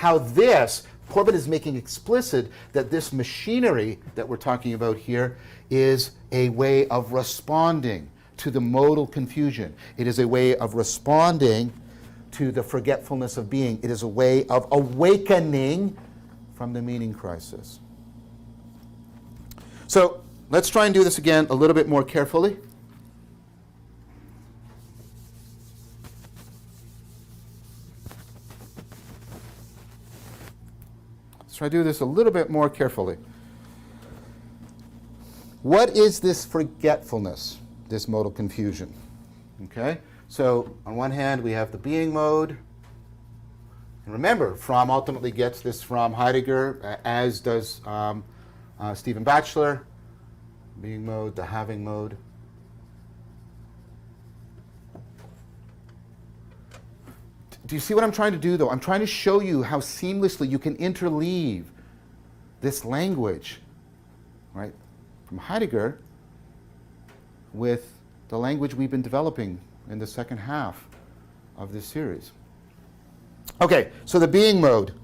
Speaker 1: Corbin is making explicit that this machinery that we're talking about here is a way of responding to the modal confusion. It is a way of responding to the forgetfulness of being. It is a way of awakening from the meaning crisis. So let's try and do this again a little bit more carefully. Try to do this a little bit more carefully. What is this forgetfulness, this modal confusion? Okay, so on one hand we have the being mode, and remember, Fromm ultimately gets this from Heidegger, as does Stephen Batchelor. Being mode, the having mode. Do you see what I'm trying to do, though? I'm trying to show you how seamlessly you can interleave this language right, from Heidegger with the language we've been developing in the second half of this series. Okay, so the being mode.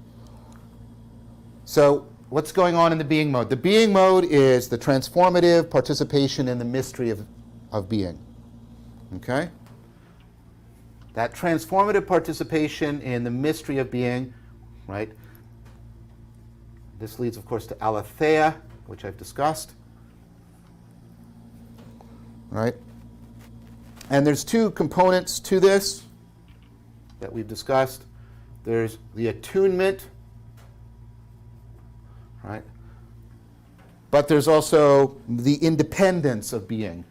Speaker 1: So what's going on in the being mode? The being mode is the transformative participation in the mystery of being. Okay? That transformative participation in the mystery of being, right? This leads, of course, to aletheia, which I've discussed. Right? And there's two components to this that we've discussed. There's the attunement, right? But there's also the independence of being.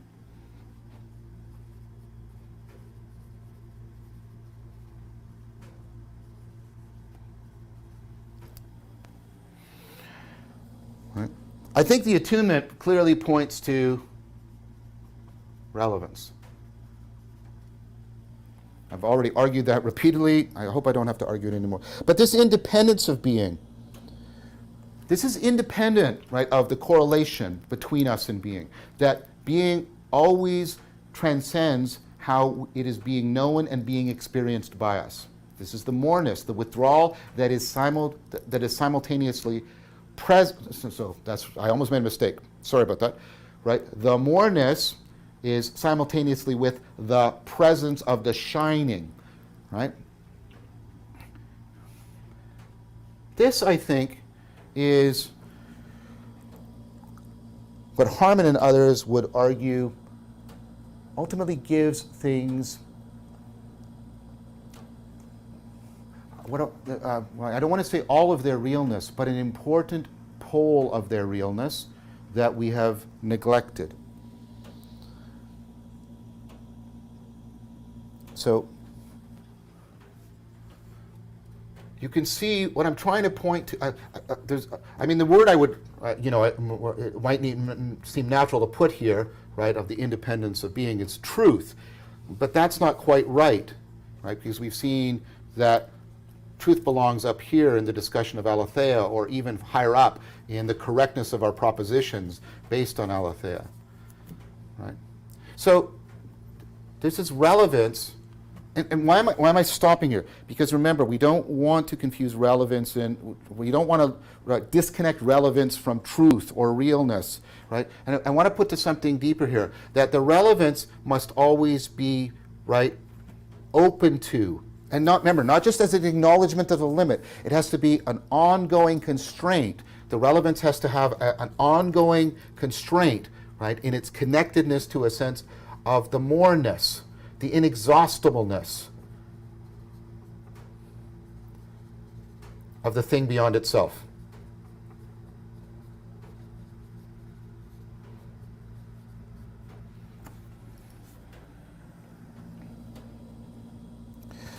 Speaker 1: Right? I think the attunement clearly points to relevance. I've already argued that repeatedly. I hope I don't have to argue it anymore. But this independence of being, this is independent, right, of the correlation between us and being. That being always transcends how it is being known and being experienced by us. This is the moreness, the withdrawal that is simultaneously present. So that's, I almost made a mistake. Sorry about that. Right? The moreness is simultaneously with the presence of the shining, right? This, I think, is what Harman and others would argue ultimately gives things, I don't want to say all of their realness, but an important pole of their realness that we have neglected. So you can see what I'm trying to point to. The word I would, it might seem natural to put here, right, of the independence of being, is truth. But that's not quite right? Because we've seen that truth belongs up here in the discussion of aletheia, or even higher up in the correctness of our propositions based on aletheia, right? So this is relevance. And why am I stopping here? Because remember, we don't want to confuse relevance, and we don't want to disconnect relevance from truth or realness, right? And I want to put to something deeper here, that the relevance must always be, right, open to, and not just as an acknowledgement of the limit. It has to be an ongoing constraint. The relevance has to have an ongoing constraint, right, in its connectedness to a sense of the moreness, the inexhaustibleness of the thing beyond itself.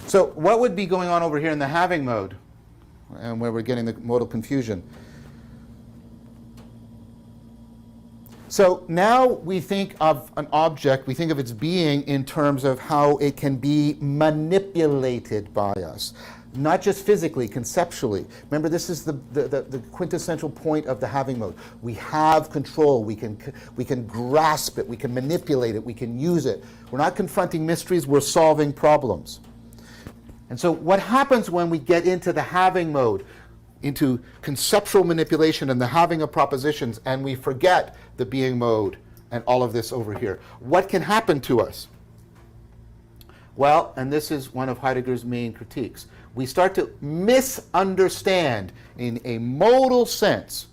Speaker 1: So what would be going on over here in the having mode, and where we're getting the modal confusion? So now we think of an object, we think of its being in terms of how it can be manipulated by us. Not just physically, conceptually. Remember, this is the quintessential point of the having mode. We have control, we can grasp it, we can manipulate it, we can use it. We're not confronting mysteries, we're solving problems. And so what happens when we get into the having mode, into conceptual manipulation and the having of propositions, and we forget the being mode and all of this over here? What can happen to us? Well, and this is one of Heidegger's main critiques. We start to misunderstand, in a modal sense,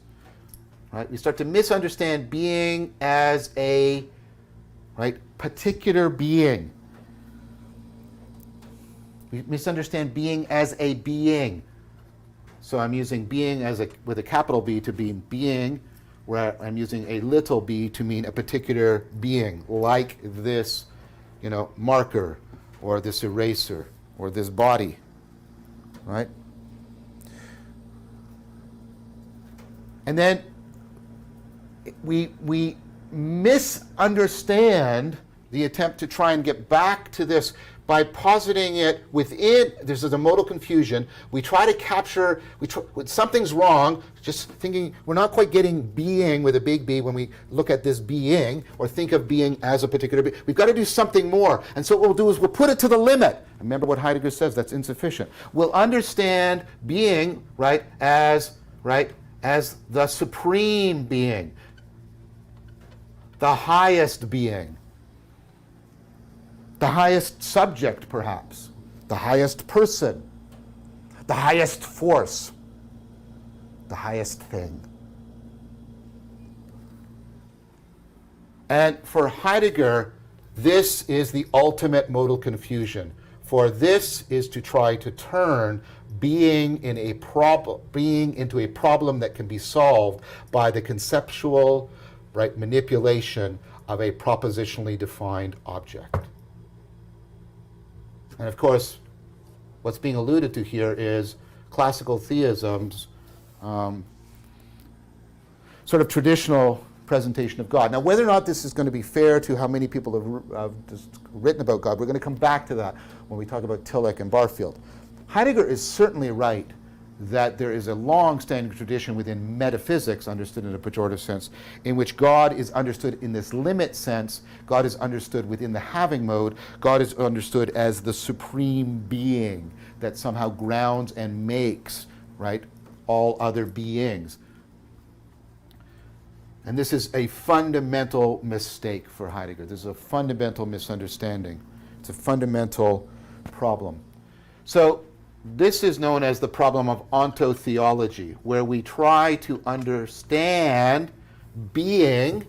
Speaker 1: right? We start to misunderstand being as a, right, particular being. We misunderstand being as a being. So I'm using being as with a capital B to mean being, where I'm using a little b to mean a particular being, like this, marker, or this eraser, or this body, right? And then we misunderstand the attempt to try and get back to this by positing it within, there's a modal confusion. We try to capture, something's wrong, just thinking we're not quite getting being with a big B when we look at this being or think of being as a particular being. We've got to do something more. And so what we'll do is we'll put it to the limit. Remember what Heidegger says, that's insufficient. We'll understand being, as the supreme being, the highest being, the highest subject, perhaps, the highest person, the highest force, the highest thing. And for Heidegger, this is the ultimate modal confusion. For this is to try to turn being into a problem that can be solved by the conceptual manipulation of a propositionally defined object. And of course, what's being alluded to here is classical theism's sort of traditional presentation of God. Now, whether or not this is going to be fair to how many people have written about God, we're going to come back to that when we talk about Tillich and Barfield. Heidegger is certainly right that there is a long-standing tradition within metaphysics, understood in a pejorative sense, in which God is understood in this limit sense. God is understood within the having mode. God is understood as the supreme being that somehow grounds and makes, all other beings. And this is a fundamental mistake for Heidegger. This is a fundamental misunderstanding. It's a fundamental problem. So this is known as the problem of ontotheology, where we try to understand being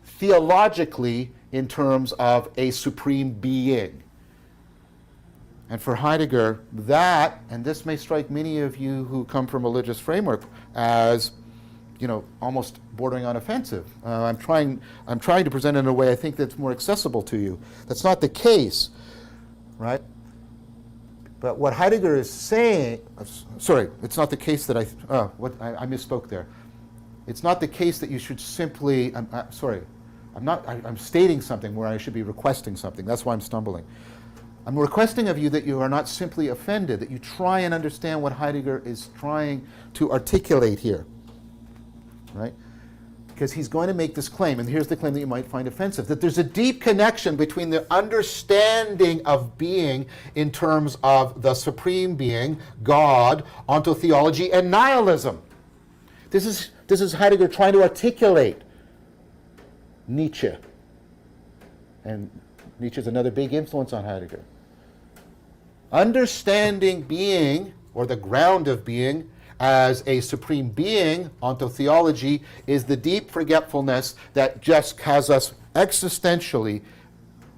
Speaker 1: theologically in terms of a supreme being. And for Heidegger, that, and this may strike many of you who come from a religious framework as, almost bordering on offensive. I'm trying to present it in a way I think that's more accessible to you. That's not the case, right? But what Heidegger is saying, it's not the case that I misspoke there. It's not the case that you should simply, I'm stating something where I should be requesting something. That's why I'm stumbling. I'm requesting of you that you are not simply offended, that you try and understand what Heidegger is trying to articulate here, right? Because he's going to make this claim, and here's the claim that you might find offensive, that there's a deep connection between the understanding of being in terms of the supreme being, God, ontotheology, and nihilism. This is Heidegger trying to articulate Nietzsche. And Nietzsche is another big influence on Heidegger. Understanding being, or the ground of being, as a supreme being, ontotheology, is the deep forgetfulness that just has us existentially,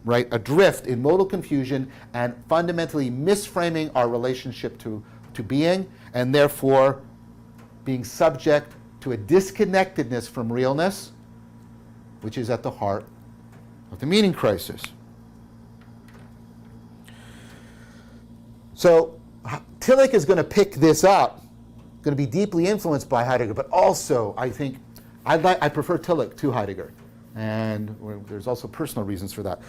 Speaker 1: adrift in modal confusion and fundamentally misframing our relationship to being, and therefore being subject to a disconnectedness from realness, which is at the heart of the meaning crisis. So Tillich is going to pick this up, going to be deeply influenced by Heidegger, but also I think I prefer Tillich to Heidegger, and there's also personal reasons for that.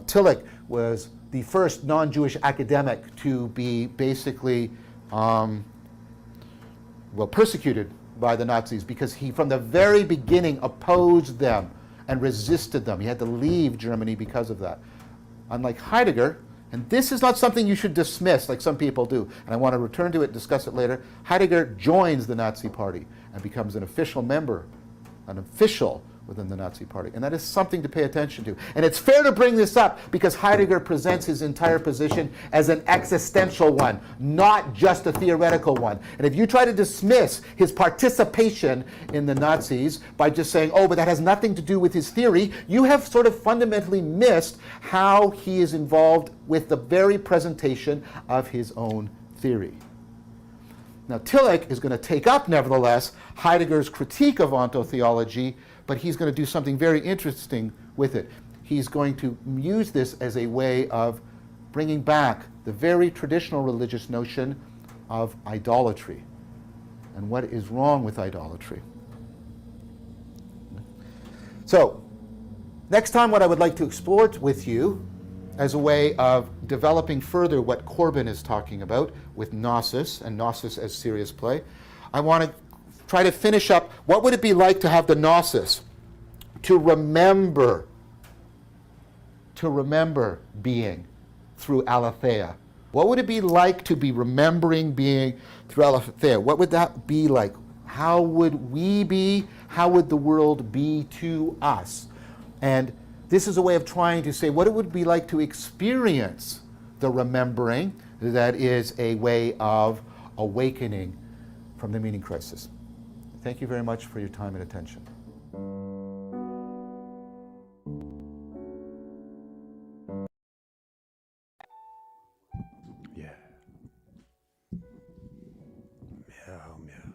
Speaker 1: Tillich was the first non-Jewish academic to be basically persecuted by the Nazis because he from the very beginning opposed them and resisted them. He had to leave Germany because of that. Unlike Heidegger, and this is not something you should dismiss like some people do, and I want to return to it and discuss it later, Heidegger joins the Nazi Party and becomes an official member, an official within the Nazi Party. And that is something to pay attention to. And it's fair to bring this up because Heidegger presents his entire position as an existential one, not just a theoretical one. And if you try to dismiss his participation in the Nazis by just saying, but that has nothing to do with his theory, you have sort of fundamentally missed how he is involved with the very presentation of his own theory. Now, Tillich is going to take up, nevertheless, Heidegger's critique of ontotheology, but he's going to do something very interesting with it. He's going to use this as a way of bringing back the very traditional religious notion of idolatry and what is wrong with idolatry. So, Next time, what I would like to explore with you as a way of developing further what Corbin is talking about with gnosis and gnosis as serious play, I want to try to finish up what would it be like to have the gnosis, to remember being through aletheia. What would it be like to be remembering being through aletheia? What would that be like? How would we be? How would the world be to us? And this is a way of trying to say what it would be like to experience the remembering that is a way of awakening from the meaning crisis. Thank you very much for your time and attention.
Speaker 2: Yeah. Meow, meow.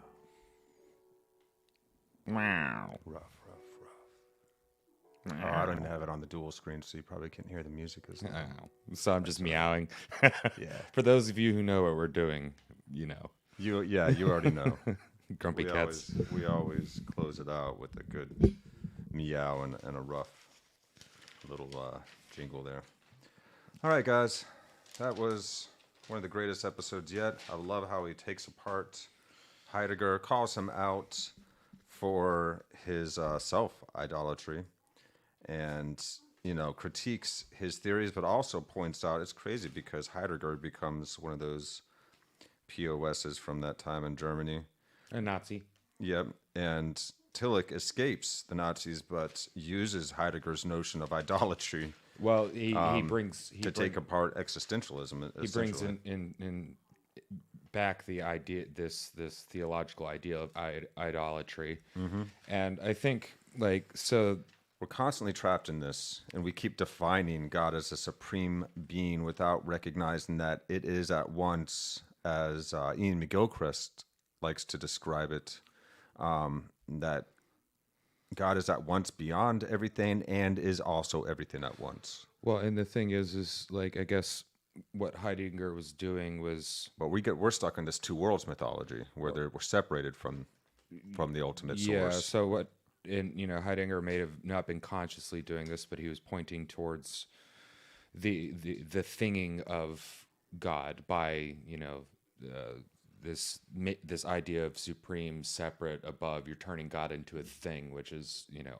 Speaker 3: Wow.
Speaker 2: Rough. Oh, I don't even have it on the dual screen, so you probably can't hear the music as loud.
Speaker 3: So I'm just meowing.
Speaker 2: Yeah.
Speaker 3: For those of you who know what we're doing, you know.
Speaker 2: You already know.
Speaker 3: Grumpy cats.
Speaker 2: We always close it out with a good meow and a rough little jingle there. All right, guys. That was one of the greatest episodes yet. I love how he takes apart Heidegger, calls him out for his self-idolatry, and critiques his theories, but also points out it's crazy because Heidegger becomes one of those POSs from that time in Germany.
Speaker 3: A Nazi.
Speaker 2: Yep. And Tillich escapes the Nazis, but uses Heidegger's notion of idolatry.
Speaker 3: Well, he brings
Speaker 2: take apart existentialism.
Speaker 3: He brings in back the idea, this theological idea of idolatry, and I think
Speaker 2: we're constantly trapped in this, and we keep defining God as a supreme being without recognizing that it is at once, as Ian McGilchrist likes to describe it, that God is at once beyond everything and is also everything at once.
Speaker 3: Well, and the thing is I guess what Heidegger was doing was...
Speaker 2: But we're stuck in this two worlds mythology where we're separated from the ultimate source.
Speaker 3: Yeah, so what... And Heidegger may have not been consciously doing this, but he was pointing towards the thinging of God by this idea of supreme, separate, above. You're turning God into a thing, which is you're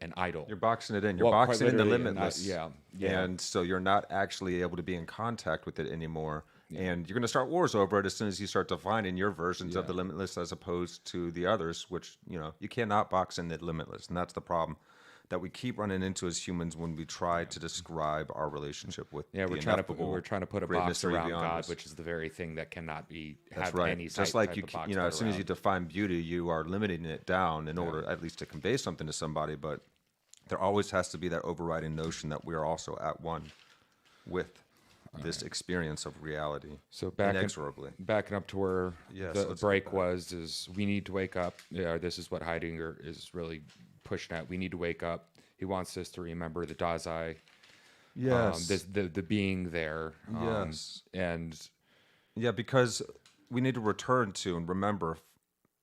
Speaker 3: an idol.
Speaker 2: You're boxing it in. You're boxing in the limitless.
Speaker 3: Yeah.
Speaker 2: And so you're not actually able to be in contact with it anymore. And you're going to start wars over it as soon as you start defining your versions of the limitless as opposed to the others, which, you cannot box in the limitless. And that's the problem that we keep running into as humans when we try to describe our relationship with the ineffable.
Speaker 3: We're trying to put a box around God, which is the very thing that cannot be have any
Speaker 2: just like you, as soon as you define beauty, you are limiting it down in order at least to convey something to somebody. But there always has to be that overriding notion that we are also at one with this experience of reality.
Speaker 3: So
Speaker 2: inexorably
Speaker 3: backing up to where the break was, is we need to wake up. Yeah, this is what Heidegger is really pushing at. We need to wake up. He wants us to remember the Dasein.
Speaker 2: Yes.
Speaker 3: The being there.
Speaker 2: Yes.
Speaker 3: And
Speaker 2: because we need to return to and remember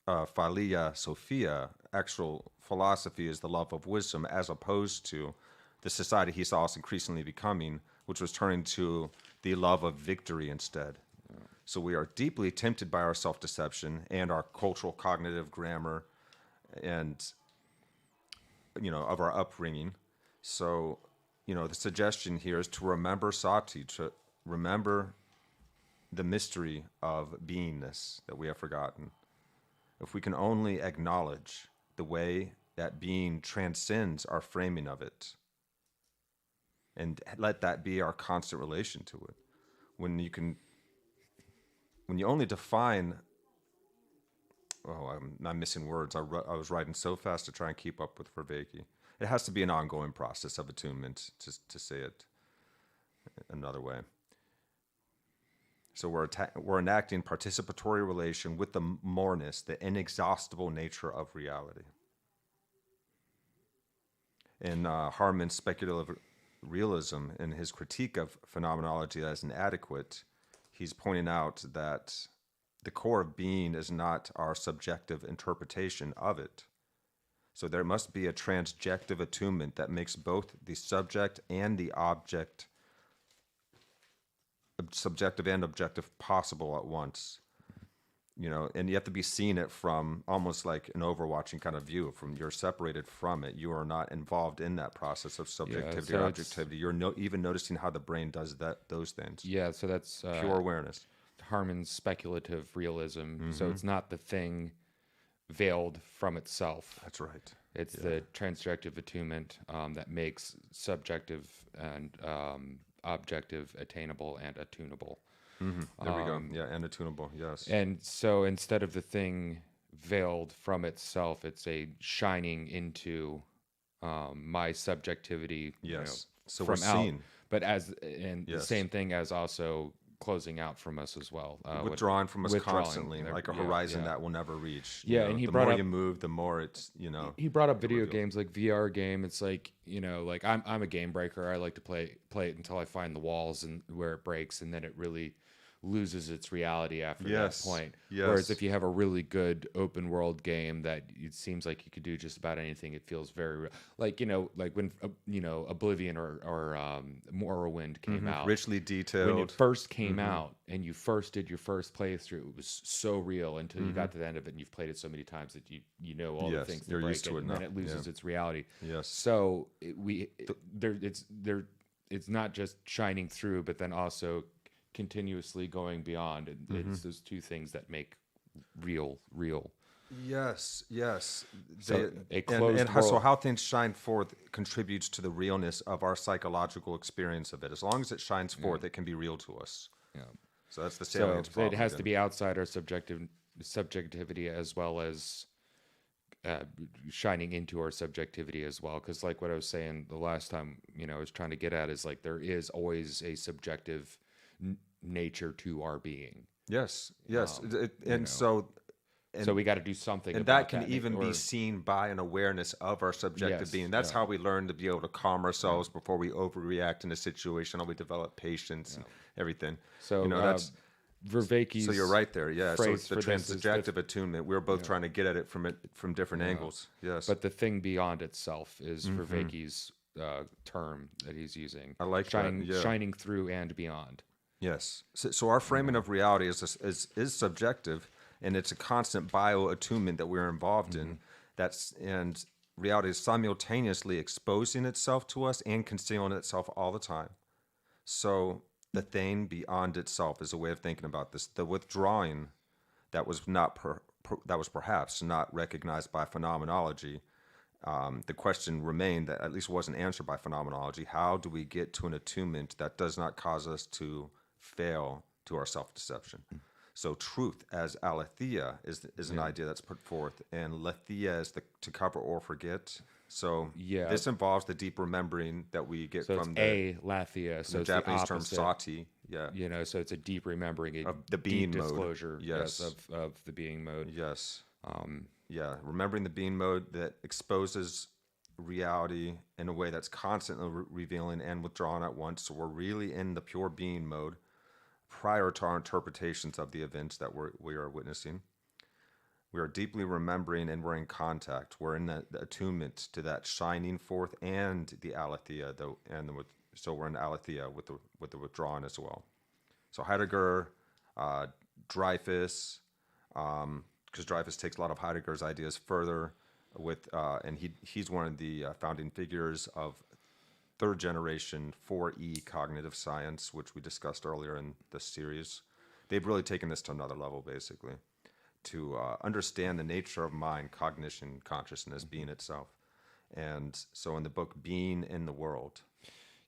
Speaker 2: Philia Sophia. Actual philosophy is the love of wisdom, as opposed to the society he saw us increasingly becoming, which was turning to the love of victory instead. Yeah. So we are deeply tempted by our self-deception and our cultural cognitive grammar and, of our upbringing. So, the suggestion here is to remember sati, to remember the mystery of beingness that we have forgotten. If we can only acknowledge the way that being transcends our framing of it, and let that be our constant relation to it. When you only define, I'm missing words. I was writing so fast to try and keep up with Vervaeke. It has to be an ongoing process of attunement, to say it another way. So we're enacting participatory relation with the moreness, the inexhaustible nature of reality. In Harman's speculative realism, in his critique of phenomenology as inadequate, he's pointing out that the core of being is not our subjective interpretation of it. So there must be a transjective attunement that makes both the subject and the object, subjective and objective, possible at once. And you have to be seeing it from almost like an overwatching kind of view. From you're separated from it. You are not involved in that process of subjectivity or objectivity. You're even noticing how the brain does those things.
Speaker 3: Yeah, so that's
Speaker 2: pure awareness.
Speaker 3: Harman's speculative realism. So it's not the thing veiled from itself.
Speaker 2: That's right.
Speaker 3: It's the transjective attunement that makes subjective and objective attainable and attunable.
Speaker 2: There we go. Yeah, and attunable. Yes.
Speaker 3: And so instead of the thing veiled from itself, it's a shining into my subjectivity.
Speaker 2: Yes. So
Speaker 3: from
Speaker 2: we're seeing.
Speaker 3: But the same thing as also closing out from us as well.
Speaker 2: Withdrawing from us constantly, like a horizon that we'll never reach.
Speaker 3: And
Speaker 2: the more you move, the more it's,
Speaker 3: He brought up video games like VR game. It's like, like I'm a game breaker. I like to play it until I find the walls and where it breaks, and then it really loses its reality after that point. Whereas if you have a really good open world game that it seems like you could do just about anything, it feels very real. Like when Oblivion or Morrowind came out,
Speaker 2: richly detailed.
Speaker 3: When it first came out and you first did your first playthrough, it was so real until you got to the end of it and you've played it so many times that you know all the things that
Speaker 2: you're
Speaker 3: break
Speaker 2: used to it
Speaker 3: and
Speaker 2: now.
Speaker 3: then it loses its reality.
Speaker 2: Yes.
Speaker 3: So it's not just shining through, but then also continuously going beyond, and it's those two things that make real.
Speaker 2: Yes.
Speaker 3: So
Speaker 2: so how things shine forth contributes to the realness of our psychological experience of it. As long as it shines forth, it can be real to us.
Speaker 3: Yeah.
Speaker 2: So that's the salient problem.
Speaker 3: It has to be outside our subjectivity as well as shining into our subjectivity as well. Because like what I was saying the last time, I was trying to get at is like there is always a subjective nature to our being.
Speaker 2: Yes. So
Speaker 3: we got to do something,
Speaker 2: and
Speaker 3: about
Speaker 2: that can even be seen by an awareness of our subjective being. That's how we learn to be able to calm ourselves before we overreact in a situation, how we develop patience and everything.
Speaker 3: So
Speaker 2: that's
Speaker 3: Vervaeke's.
Speaker 2: So you're right there. Yeah. So it's the
Speaker 3: phrase
Speaker 2: transjective attunement. We're both trying to get at it from different angles. Yes.
Speaker 3: But the thing beyond itself is Vervaeke's term that he's using.
Speaker 2: I like that.
Speaker 3: Shining through and beyond.
Speaker 2: Yes. So our framing of reality is subjective, and it's a constant bio-attunement that we're involved in. And reality is simultaneously exposing itself to us and concealing itself all the time. So the thing beyond itself is a way of thinking about this. The withdrawing that was perhaps not recognized by phenomenology. The question remained that at least wasn't answered by phenomenology. How do we get to an attunement that does not cause us to fail to our self-deception? So truth as aletheia is an idea that's put forth, and letheia is to cover or forget. So this involves the deep remembering that we get from the
Speaker 3: aletheia. So
Speaker 2: the Japanese term sati. Yeah.
Speaker 3: So it's a deep remembering
Speaker 2: of the being
Speaker 3: deep
Speaker 2: mode.
Speaker 3: Disclosure. Of the being mode.
Speaker 2: Yes. Remembering the being mode that exposes reality in a way that's constantly revealing and withdrawing at once. So we're really in the pure being mode prior to our interpretations of the events that we are witnessing. We are deeply remembering, and we're in contact. We're in the attunement to that shining forth and the aletheia, so we're in aletheia with the withdrawing as well. So Heidegger, Dreyfus, because Dreyfus takes a lot of Heidegger's ideas further and he's one of the founding figures of third generation 4E cognitive science, which we discussed earlier in this series. They've really taken this to another level, basically, to understand the nature of mind, cognition, consciousness, being itself. And so in the book, Being in the World.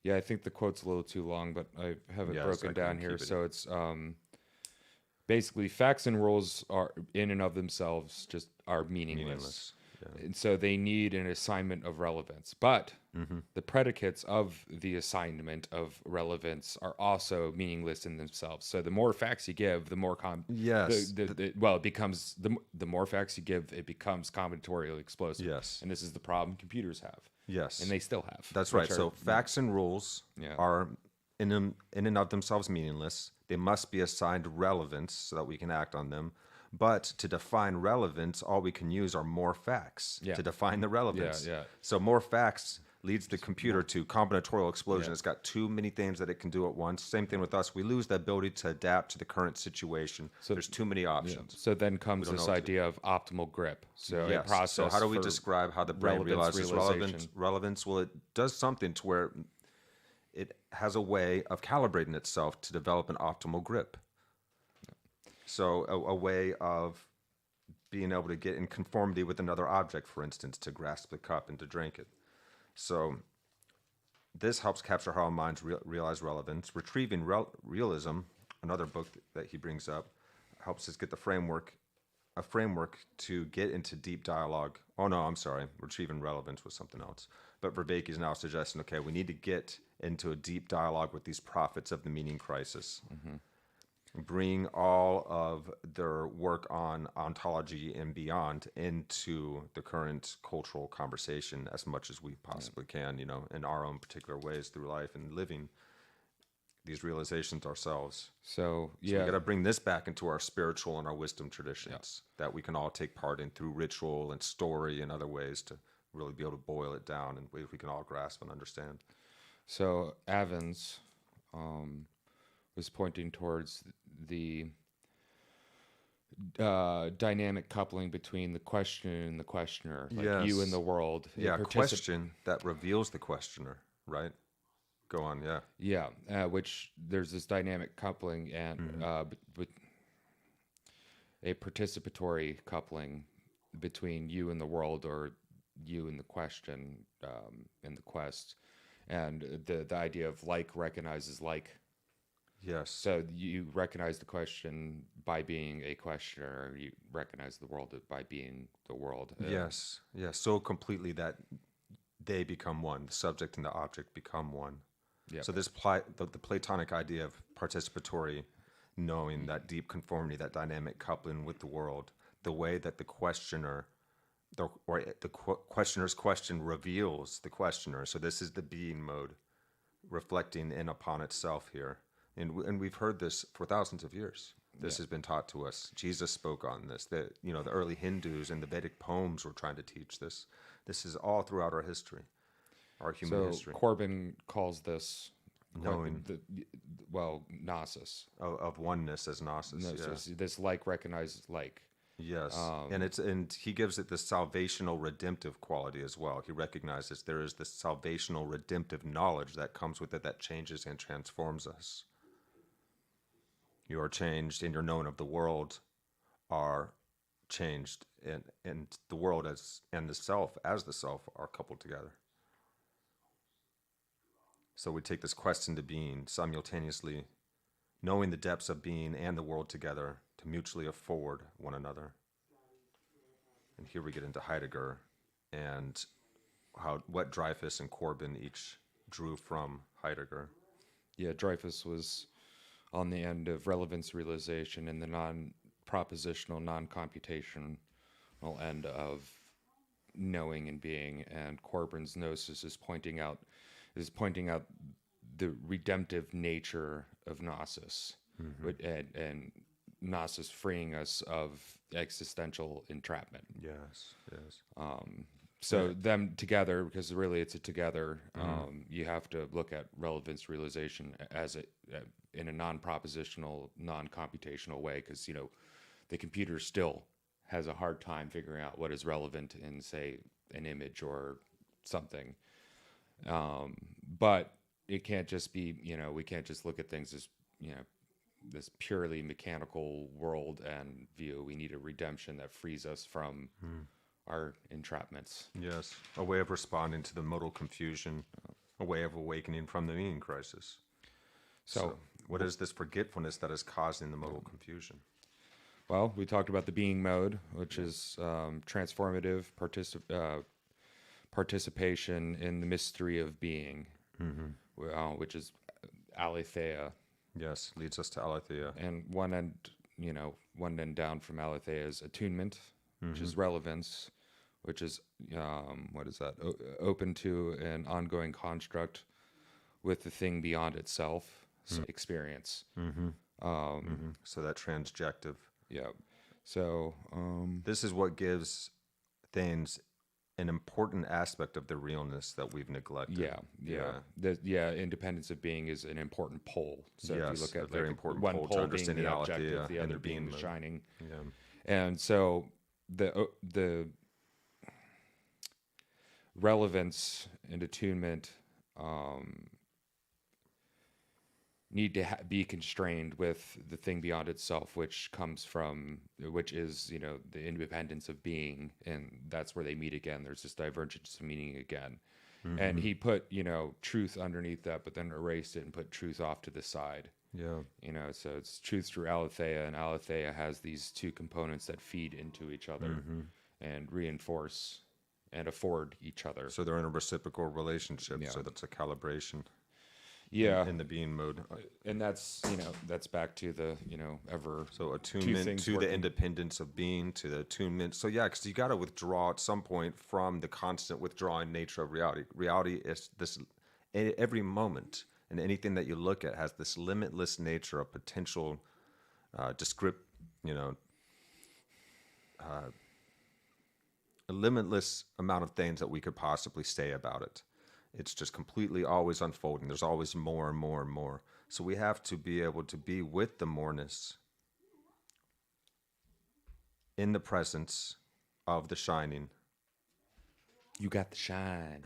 Speaker 3: Yeah, I think the quote's a little too long, but I have it broken down here. So it's basically facts and rules are in and of themselves just are meaningless. Yeah. And so they need an assignment of relevance. But the predicates of the assignment of relevance are also meaningless in themselves. So the more facts you give, the more it becomes the more facts you give, it becomes combinatorially explosive.
Speaker 2: Yes.
Speaker 3: And this is the problem computers have.
Speaker 2: Yes.
Speaker 3: And they still have.
Speaker 2: That's right. So facts and rules are in and of themselves meaningless. They must be assigned relevance so that we can act on them. But to define relevance, all we can use are more facts to define the relevance. So more facts leads the computer to combinatorial explosion. It's got too many things that it can do at once. Same thing with us. We lose the ability to adapt to the current situation. So there's too many options.
Speaker 3: So then comes this idea of optimal grip. So a process.
Speaker 2: So how do we describe how the brain realizes relevance? Well, it does something to where it has a way of calibrating itself to develop an optimal grip. So a way of being able to get in conformity with another object, for instance, to grasp the cup and to drink it. So this helps capture how our minds realize relevance. Retrieving realism, another book that he brings up, helps us get a framework to get into deep dialogue. Oh no, I'm sorry. Retrieving relevance was something else. But Vervaeke is now suggesting, okay, we need to get into a deep dialogue with these prophets of the meaning crisis. Bring all of their work on ontology and beyond into the current cultural conversation as much as we possibly can, in our own particular ways through life and living these realizations ourselves. So we got to bring this back into our spiritual and our wisdom traditions that we can all take part in through ritual and story and other ways to really be able to boil it down in ways we can all grasp and understand.
Speaker 3: So Evans was pointing towards the dynamic coupling between the question and the questioner, like you and the world.
Speaker 2: Question that reveals the questioner, right? Go on,
Speaker 3: which there's this dynamic coupling and with a participatory coupling between you and the world, or you and the question in the quest, and the idea of like recognizes like.
Speaker 2: Yes.
Speaker 3: So you recognize the question by being a questioner, or you recognize the world by being the world.
Speaker 2: Yes. So completely that they become one. The subject and the object become one. Yep. So this the Platonic idea of participatory knowing, that deep conformity, that dynamic coupling with the world, the way that the questioner, questioner's question reveals the questioner. So this is the being mode, reflecting in upon itself here. And we've heard this for thousands of years. This has been taught to us. Jesus spoke on this. The early Hindus and the Vedic poems were trying to teach this. This is all throughout our history, our human history.
Speaker 3: So Corbin calls this
Speaker 2: knowing,
Speaker 3: gnosis.
Speaker 2: Of oneness as gnosis.
Speaker 3: Yes. This like recognizes like.
Speaker 2: Yes, and he gives it this salvational redemptive quality as well. He recognizes there is this salvational redemptive knowledge that comes with it that changes and transforms us. You are changed, and your knowing of the world are changed, and the world and the self as the self are coupled together. So we take this quest into being, simultaneously knowing the depths of being and the world together to mutually afford one another. And here we get into Heidegger and what Dreyfus and Corbin each drew from Heidegger.
Speaker 3: Yeah, Dreyfus was on the end of relevance realization and the non-propositional, non-computational end of knowing and being, and Corbin's gnosis is pointing out the redemptive nature of gnosis, and gnosis freeing us of existential entrapment.
Speaker 2: Yes.
Speaker 3: So them together, because really it's a together. You have to look at relevance realization as in a non-propositional, non-computational way, because the computer still has a hard time figuring out what is relevant in, say, an image or something. But it can't just be, we can't just look at things as, this purely mechanical world and view. We need a redemption that frees us from our entrapments.
Speaker 2: Yes, a way of responding to the modal confusion, a way of awakening from the meaning crisis. So what is this forgetfulness that is causing the modal confusion?
Speaker 3: Well, we talked about the being mode, which is transformative participation in the mystery of being, which is aletheia.
Speaker 2: Yes, leads us to aletheia.
Speaker 3: And one end down from aletheia is attunement, which is relevance, which is, what is that? Open to an ongoing construct with the thing beyond itself, experience.
Speaker 2: So that transjective.
Speaker 3: Yeah. So
Speaker 2: this is what gives things an important aspect of the realness that we've neglected.
Speaker 3: Independence of being is an important pole. So
Speaker 2: yes,
Speaker 3: if you look at
Speaker 2: a very important
Speaker 3: one
Speaker 2: pole
Speaker 3: pole
Speaker 2: to
Speaker 3: being
Speaker 2: understanding
Speaker 3: the
Speaker 2: aletheia
Speaker 3: objective, the
Speaker 2: and
Speaker 3: other
Speaker 2: the
Speaker 3: being
Speaker 2: being
Speaker 3: the
Speaker 2: mode.
Speaker 3: shining.
Speaker 2: Yeah.
Speaker 3: And so the relevance and attunement need to be constrained with the thing beyond itself, which is, the independence of being, and that's where they meet again. There's this divergence of meaning again. And he put, truth underneath that, but then erased it and put truth off to the side.
Speaker 2: Yeah.
Speaker 3: So it's truth through aletheia, and aletheia has these two components that feed into each other and reinforce and afford each other.
Speaker 2: So they're in a reciprocal relationship. So that's a calibration.
Speaker 3: Yeah.
Speaker 2: In the being mode.
Speaker 3: And that's back to the, ever.
Speaker 2: So attunement to the independence of being, to the attunement. So yeah, because you got to withdraw at some point from the constant withdrawing nature of reality. Reality is this, every moment, and anything that you look at has this limitless nature of potential, a limitless amount of things that we could possibly say about it. It's just completely always unfolding. There's always more and more and more. So we have to be able to be with the moreness in the presence of the shining.
Speaker 3: You got the shine.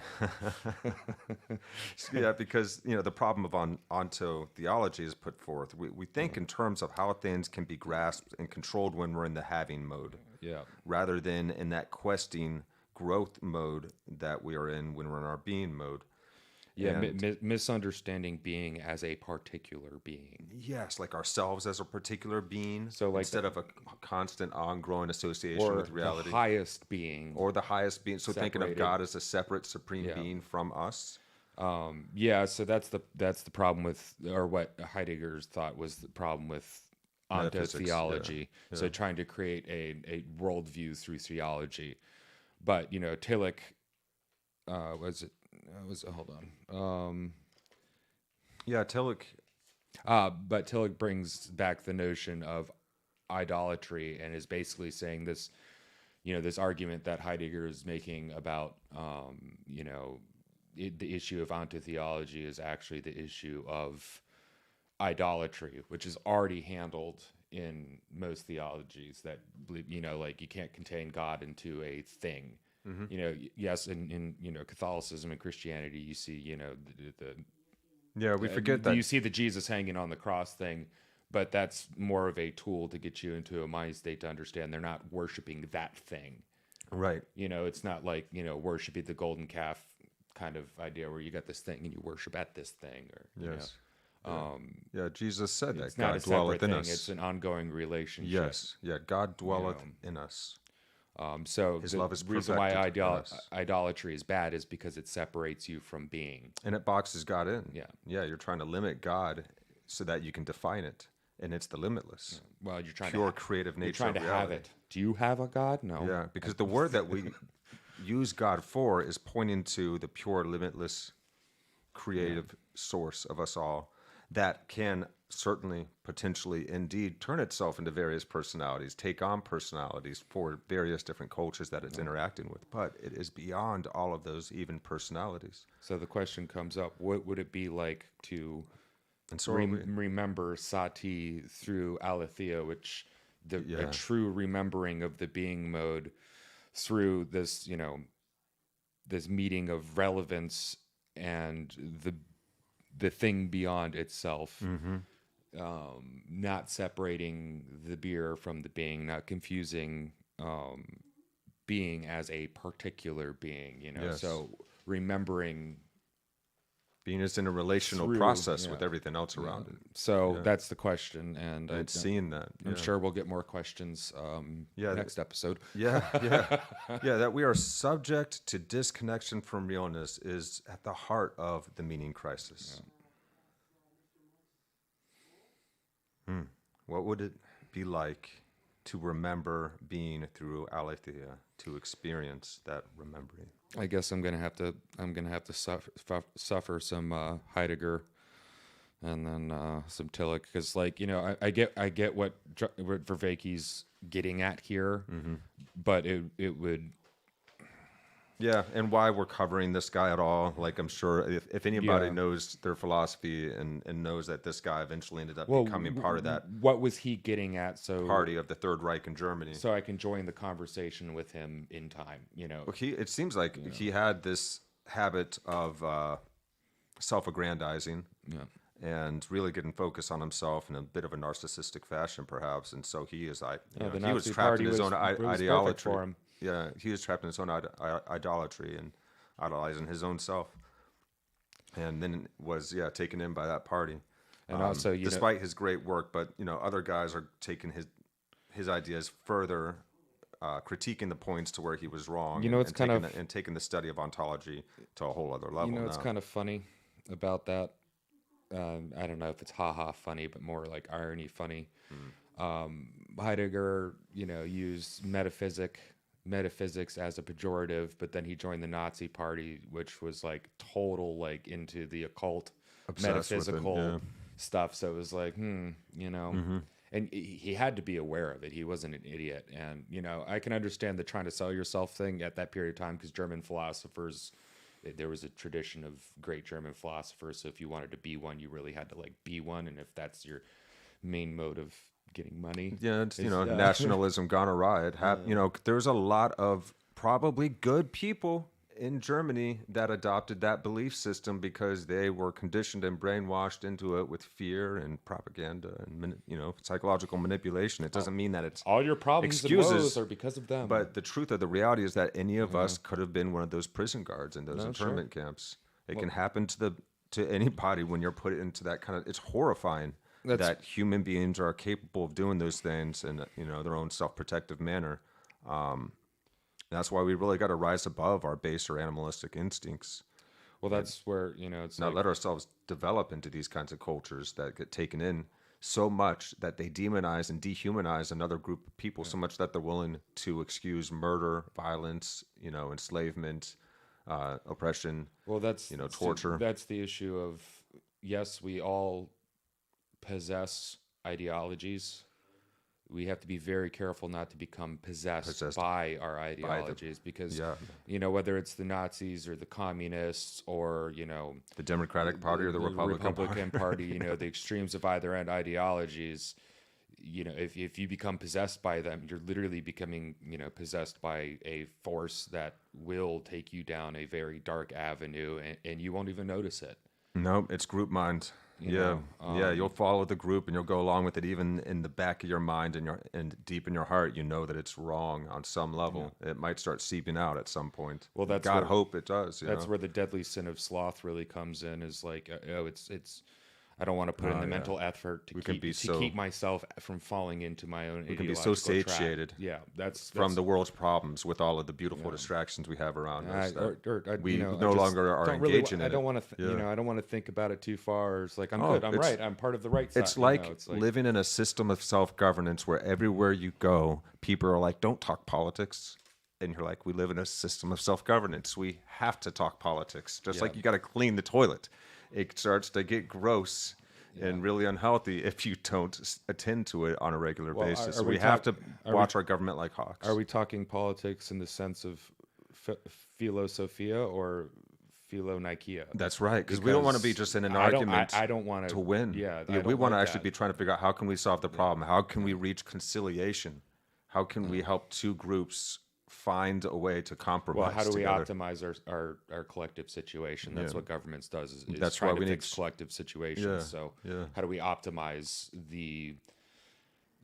Speaker 2: Yeah, because the problem of ontotheology is put forth. We think in terms of how things can be grasped and controlled when we're in the having mode.
Speaker 3: Yeah.
Speaker 2: Rather than in that questing growth mode that we are in when we're in our being mode.
Speaker 3: Yeah, misunderstanding being as a particular being.
Speaker 2: Yes, like ourselves as a particular being.
Speaker 3: So like
Speaker 2: instead of a constant ongoing association with reality.
Speaker 3: Or the highest being.
Speaker 2: Or the highest being. So
Speaker 3: separated.
Speaker 2: Thinking of God as a separate supreme being from us.
Speaker 3: So that's the problem with, or what Heidegger's thought was the problem with ontotheology. Yeah. So trying to create a worldview through theology. But, Tillich, hold on.
Speaker 2: Tillich.
Speaker 3: But Tillich brings back the notion of idolatry and is basically saying this, this argument that Heidegger is making about, the issue of ontotheology is actually the issue of idolatry, which is already handled in most theologies that believe, like you can't contain God into a thing. Yes, in Catholicism and Christianity, you see,
Speaker 2: we forget that
Speaker 3: you see the Jesus hanging on the cross thing, but that's more of a tool to get you into a mind state to understand they're not worshiping that thing.
Speaker 2: Right.
Speaker 3: It's not like, worshiping the golden calf kind of idea where you got this thing and you worship at this thing, or
Speaker 2: Jesus said that
Speaker 3: God
Speaker 2: dwelleth in us.
Speaker 3: It's an ongoing relationship.
Speaker 2: Yes, God dwelleth in us.
Speaker 3: So
Speaker 2: His
Speaker 3: the
Speaker 2: love is
Speaker 3: reason why
Speaker 2: perfected
Speaker 3: idolatry is bad is because it separates you from being,
Speaker 2: and it boxes God in.
Speaker 3: Yeah,
Speaker 2: you're trying to limit God so that you can define it, and it's the limitless.
Speaker 3: Well, you're trying
Speaker 2: pure creative nature.
Speaker 3: You're trying to have it. Do you have a God? No.
Speaker 2: Yeah, because the word that we use God for is pointing to the pure, limitless, creative source of us all that can certainly, potentially, indeed, turn itself into various personalities, take on personalities for various different cultures that it's interacting with. But it is beyond all of those even personalities.
Speaker 3: So the question comes up, what would it be like to remember sati through aletheia, which a true remembering of the being mode through this, this meeting of relevance and the thing beyond itself, not separating the beer from the being, not confusing being as a particular being, so remembering
Speaker 2: being is in a relational process with everything else around it.
Speaker 3: So that's the question, and
Speaker 2: it's seeing that.
Speaker 3: I'm sure we'll get more questions next episode.
Speaker 2: That we are subject to disconnection from realness is at the heart of the meaning crisis. What would it be like to remember being through aletheia, to experience that remembering?
Speaker 3: I guess I'm gonna have to suffer some Heidegger, and then some Tillich, because I get what Vervaeke's getting at here, but it would.
Speaker 2: Yeah, and why we're covering this guy at all, like I'm sure if anybody
Speaker 3: Yeah.
Speaker 2: knows their philosophy and knows that this guy eventually ended up becoming part of that
Speaker 3: What was he getting at? So
Speaker 2: party of the Third Reich in Germany.
Speaker 3: so I can join the conversation with him in time.
Speaker 2: Well, it seems like he had this habit of self-aggrandizing and really getting focused on himself in a bit of a narcissistic fashion, perhaps. And so he is like, he was trapped in his own ideology.
Speaker 3: For him.
Speaker 2: Yeah, he was trapped in his own idolatry and idolizing his own self. And then was taken in by that party.
Speaker 3: And also,
Speaker 2: despite his great work, but other guys are taking his ideas further, critiquing the points to where he was wrong.
Speaker 3: It's kind of
Speaker 2: and taking the study of ontology to a whole other level.
Speaker 3: It's kind of funny about that. I don't know if it's haha funny, but more like irony funny. Heidegger, used metaphysics as a pejorative, but then he joined the Nazi Party, which was like total like into the occult,
Speaker 2: obsessed
Speaker 3: metaphysical stuff. So it was like, and he had to be aware of it. He wasn't an idiot. And I can understand the trying to sell yourself thing at that period of time, because German philosophers, there was a tradition of great German philosophers. So if you wanted to be one, you really had to like be one. And if that's your main mode of getting money,
Speaker 2: it's nationalism gone awry. There's a lot of probably good people in Germany that adopted that belief system because they were conditioned and brainwashed into it with fear and propaganda and psychological manipulation. It doesn't mean that it's
Speaker 3: all your problems
Speaker 2: excuses
Speaker 3: and woes are because of them.
Speaker 2: But the truth of the reality is that any of us could have been one of those prison guards in those internment camps. It can happen to anybody when you're put into that kind of. It's horrifying that human beings are capable of doing those things in their own self-protective manner. That's why we really got to rise above our baser animalistic instincts.
Speaker 3: Well, that's where it's
Speaker 2: not let ourselves develop into these kinds of cultures that get taken in so much that they demonize and dehumanize another group of people so much that they're willing to excuse murder, violence, enslavement, oppression.
Speaker 3: Well, that's
Speaker 2: torture.
Speaker 3: That's the issue of, yes, we all possess ideologies. We have to be very careful not to become possessed by our ideologies, because whether it's the Nazis or the communists or
Speaker 2: the Democratic Party or the Republican
Speaker 3: Party, the extremes of either end ideologies, if you become possessed by them, you're literally becoming possessed by a force that will take you down a very dark avenue, and you won't even notice it.
Speaker 2: No, it's group mind. You'll follow the group and you'll go along with it, even in the back of your mind and deep in your heart. That it's wrong on some level. It might start seeping out at some point.
Speaker 3: Well, that's
Speaker 2: God hope it does.
Speaker 3: That's where the deadly sin of sloth really comes in. Is like, it's. I don't want to put in the mental effort to keep myself from falling into my own.
Speaker 2: We can be so satiated.
Speaker 3: Yeah, that's
Speaker 2: from the world's problems with all of the beautiful distractions we have around us. We no longer are engaged in it.
Speaker 3: I don't want to. I don't want to think about it too far. It's like I'm good. I'm right. I'm part of the right side.
Speaker 2: It's like living in a system of self-governance where everywhere you go, people are like, "Don't talk politics." And you're like, we live in a system of self-governance. We have to talk politics. Just like you got to clean the toilet. It starts to get gross and really unhealthy if you don't attend to it on a regular basis. So we have to watch our government like hawks.
Speaker 3: Are we talking politics in the sense of philosophia or philonikia?
Speaker 2: That's right, because we don't want to be just in an argument
Speaker 3: I don't want
Speaker 2: to win. We want to actually be trying to figure out how can we solve the problem? How can we reach conciliation? How can we help two groups find a way to compromise?
Speaker 3: Well, how do we
Speaker 2: together?
Speaker 3: Optimize our collective situation? That's what governments does. Is
Speaker 2: that's
Speaker 3: trying
Speaker 2: why
Speaker 3: to
Speaker 2: we
Speaker 3: fix collective situations. How do we optimize the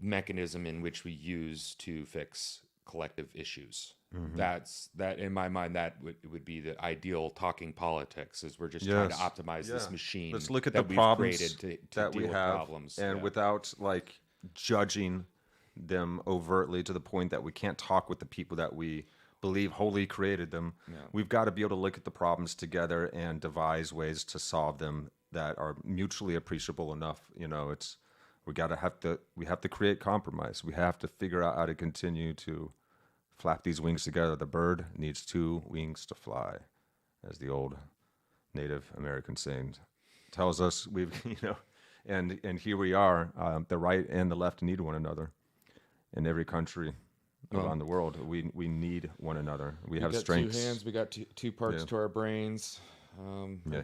Speaker 3: mechanism in which we use to fix collective issues? That in my mind, that would be the ideal talking politics. Is we're just trying to optimize this machine.
Speaker 2: Let's look at
Speaker 3: that
Speaker 2: the problems
Speaker 3: we've created to
Speaker 2: that
Speaker 3: deal
Speaker 2: we
Speaker 3: with
Speaker 2: have,
Speaker 3: problems,
Speaker 2: and without like judging them overtly to the point that we can't talk with the people that we believe wholly created them. We've got to be able to look at the problems together and devise ways to solve them that are mutually appreciable enough. We have to create compromise. We have to figure out how to continue to flap these wings together. The bird needs two wings to fly, as the old Native American saying tells us. And here we are. The right and the left need one another. in every country around the world. We need one another. We have
Speaker 3: got
Speaker 2: strengths.
Speaker 3: 2 hands. We got two parts to our brains.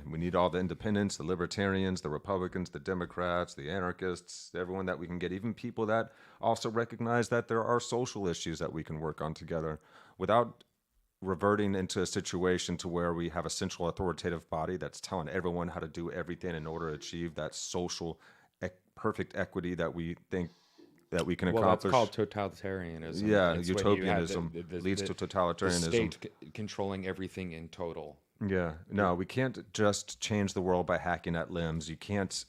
Speaker 2: We need all the independents, the libertarians, the Republicans, the Democrats, the anarchists, everyone that we can get, even people that also recognize that there are social issues that we can work on together without reverting into a situation to where we have a central authoritative body that's telling everyone how to do everything in order to achieve that social perfect equity that we think that we can accomplish.
Speaker 3: Well, that's called totalitarianism.
Speaker 2: Yeah,
Speaker 3: It's
Speaker 2: utopianism leads to
Speaker 3: the
Speaker 2: totalitarianism.
Speaker 3: state controlling everything in total.
Speaker 2: Yeah, no, we can't just change the world by hacking at limbs. You can't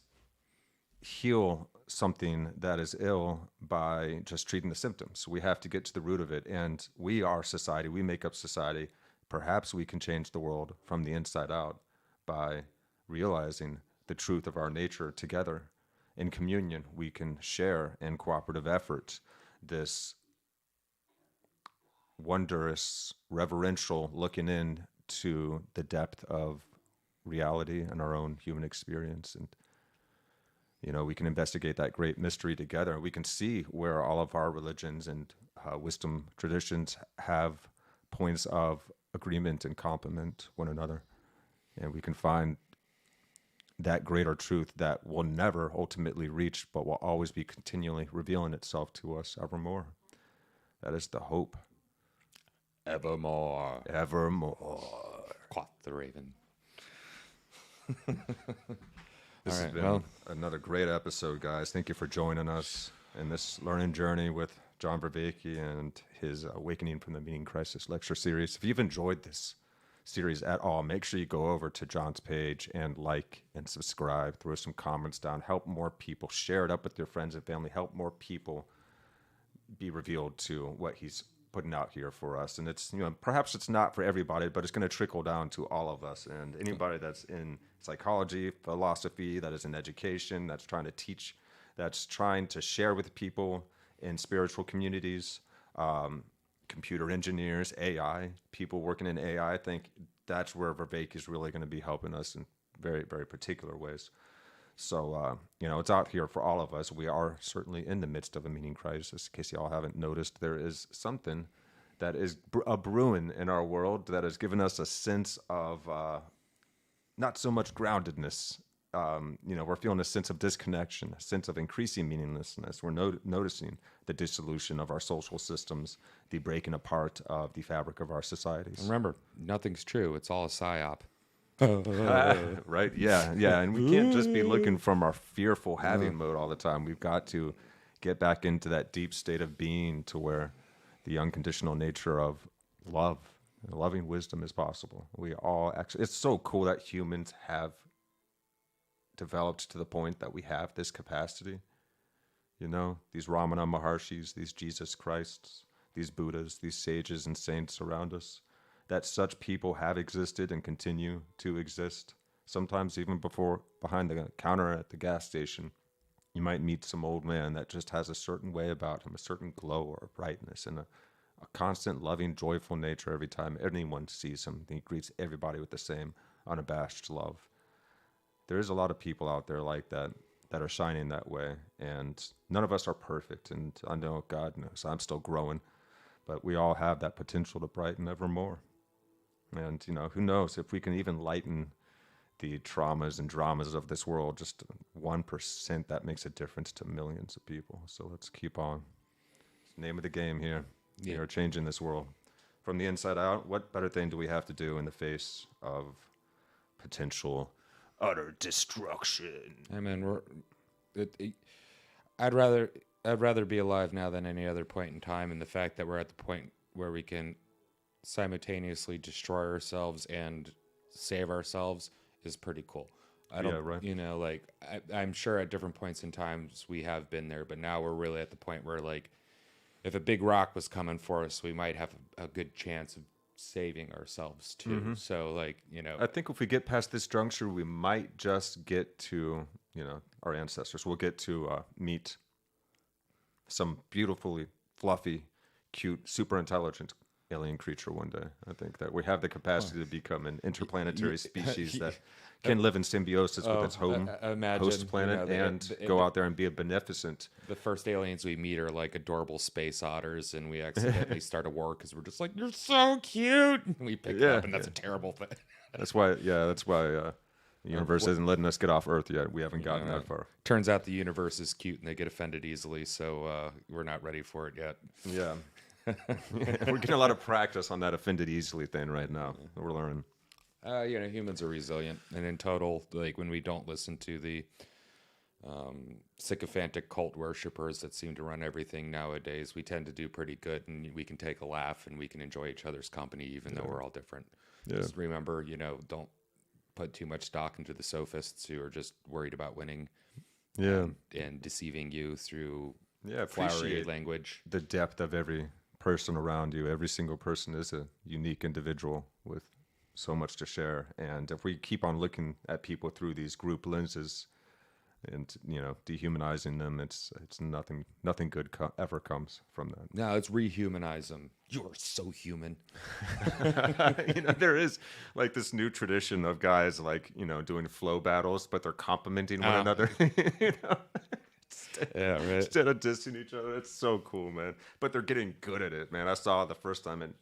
Speaker 2: heal something that is ill by just treating the symptoms. We have to get to the root of it. And we are society. We make up society. Perhaps we can change the world from the inside out by realizing the truth of our nature together. In communion, we can share in cooperative effort this wondrous, reverential looking in to the depth of reality and our own human experience. And, we can investigate that great mystery together. We can see where all of our religions and wisdom traditions have points of agreement and complement one another. And we can find that greater truth that will never ultimately reach, but will always be continually revealing itself to us evermore. That is the hope.
Speaker 3: Evermore. Quoth the raven.
Speaker 2: This has been another great episode, guys. Thank you for joining us in this learning journey with John Vervaeke and his Awakening from the Meaning Crisis lecture series. If you've enjoyed this series at all, make sure you go over to John's page and like and subscribe. Throw some comments down. Help more people. Share it up with your friends and family. Help more people be revealed to what he's putting out here for us. And it's, perhaps it's not for everybody, but it's going to trickle down to all of us. And anybody that's in psychology, philosophy, that is in education, that's trying to teach, that's trying to share with people in spiritual communities, computer engineers, AI, people working in AI, I think that's where Vervaeke is really going to be helping us in very, very particular ways. So, it's out here for all of us. We are certainly in the midst of a meaning crisis. In case y'all haven't noticed, there is something that is a brewing in our world that has given us a sense of not so much groundedness. We're feeling a sense of disconnection, a sense of increasing meaninglessness. We're noticing the dissolution of our social systems, the breaking apart of the fabric of our societies.
Speaker 3: Remember, nothing's true. It's all a psyop.
Speaker 2: Right? Yeah. And we can't just be looking from our fearful having mode all the time. We've got to get back into that deep state of being to where the unconditional nature of love, loving wisdom is possible. We all actually, it's so cool that humans have developed to the point that we have this capacity. These Ramana Maharshis, these Jesus Christs, these Buddhas, these sages and saints around us, that such people have existed and continue to exist. Sometimes even behind the counter at the gas station, you might meet some old man that just has a certain way about him, a certain glow or brightness, and a constant loving, joyful nature every time anyone sees him. He greets everybody with the same unabashed love. There is a lot of people out there like that are shining that way, and none of us are perfect, and I know God knows I'm still growing, but we all have that potential to brighten evermore. And, who knows if we can even lighten the traumas and dramas of this world, just 1%, that makes a difference to millions of people. So let's keep on. It's the name of the game here. Yeah. We are changing this world from the inside out. What better thing do we have to do in the face of potential utter destruction?
Speaker 3: I mean, I'd rather be alive now than any other point in time, and the fact that we're at the point where we can simultaneously destroy ourselves and save ourselves is pretty cool. I'm sure at different points in times we have been there, but now we're really at the point where, if a big rock was coming for us, we might have a good chance of saving ourselves too. Mm-hmm. So
Speaker 2: I think if we get past this juncture, we might just get to, our ancestors. We'll get to meet some beautifully fluffy, cute, super intelligent alien creature one day. I think that we have the capacity to become an interplanetary species that can live in symbiosis with its host planet and go out there and be a beneficent.
Speaker 3: The first aliens we meet are like adorable space otters, and we accidentally start a war because we're just like, you're so cute. And we pick it up, and that's a terrible thing.
Speaker 2: That's why the universe isn't letting us get off Earth yet. We haven't gotten that far.
Speaker 3: Turns out the universe is cute, and they get offended easily, so we're not ready for it yet.
Speaker 2: Yeah. We're getting a lot of practice on that offended easily thing right now. We're learning.
Speaker 3: Humans are resilient, and in total, like when we don't listen to the sycophantic cult worshippers that seem to run everything nowadays, we tend to do pretty good, and we can take a laugh, and we can enjoy each other's company, even though we're all different. Yeah. Just remember, don't put too much stock into the sophists who are just worried about winning, and deceiving you through flowery language.
Speaker 2: The depth of every person around you. Every single person is a unique individual with so much to share, and if we keep on looking at people through these group lenses and dehumanizing them, it's nothing good ever comes from that.
Speaker 3: No, it's rehumanize them. You're so human.
Speaker 2: There is like this new tradition of guys like doing flow battles, but they're complimenting one another. Instead of dissing each other. It's so cool, man. But they're getting good at it, man. I saw the first time, and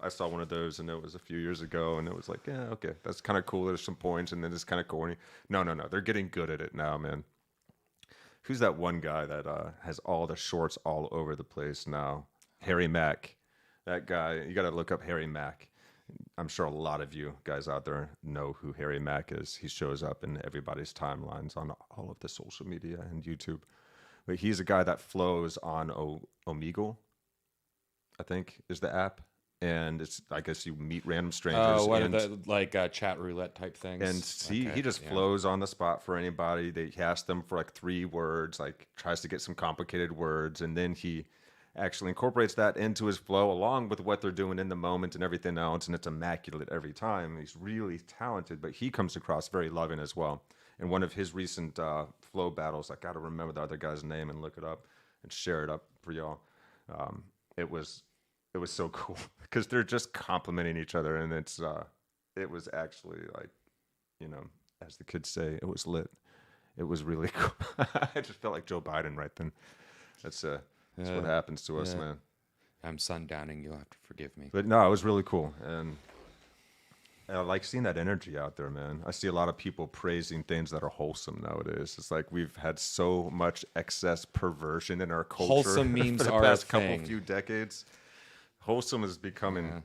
Speaker 2: I saw one of those, and it was a few years ago, and it was like, yeah, okay, that's kind of cool. There's some points, and then it's kind of corny. No. They're getting good at it now, man. Who's that one guy that has all the shorts all over the place now? Harry Mack. That guy, you got to look up Harry Mack. I'm sure a lot of you guys out there know who Harry Mack is. He shows up in everybody's timelines on all of the social media and YouTube. But he's a guy that flows on Omegle, I think, is the app. And it's, I guess you meet random strangers.
Speaker 3: Chat roulette type things.
Speaker 2: And he just flows on the spot for anybody. He asks them for like 3 words, like tries to get some complicated words. And then he actually incorporates that into his flow along with what they're doing in the moment and everything else. And it's immaculate every time. He's really talented, but he comes across very loving as well. In one of his recent flow battles, I got to remember the other guy's name and look it up and share it up for y'all. It was so cool because they're just complimenting each other, and it was actually like, as the kids say, it was lit. It was really cool. I just felt like Joe Biden right then. That's what happens to us, man.
Speaker 3: I'm sundowning. You'll have to forgive me.
Speaker 2: But no, it was really cool, and I like seeing that energy out there, man. I see a lot of people praising things that are wholesome nowadays. It's like we've had so much excess perversion in our culture.
Speaker 3: Wholesome memes
Speaker 2: for the
Speaker 3: are
Speaker 2: past
Speaker 3: a thing.
Speaker 2: couple few decades. Wholesome is becoming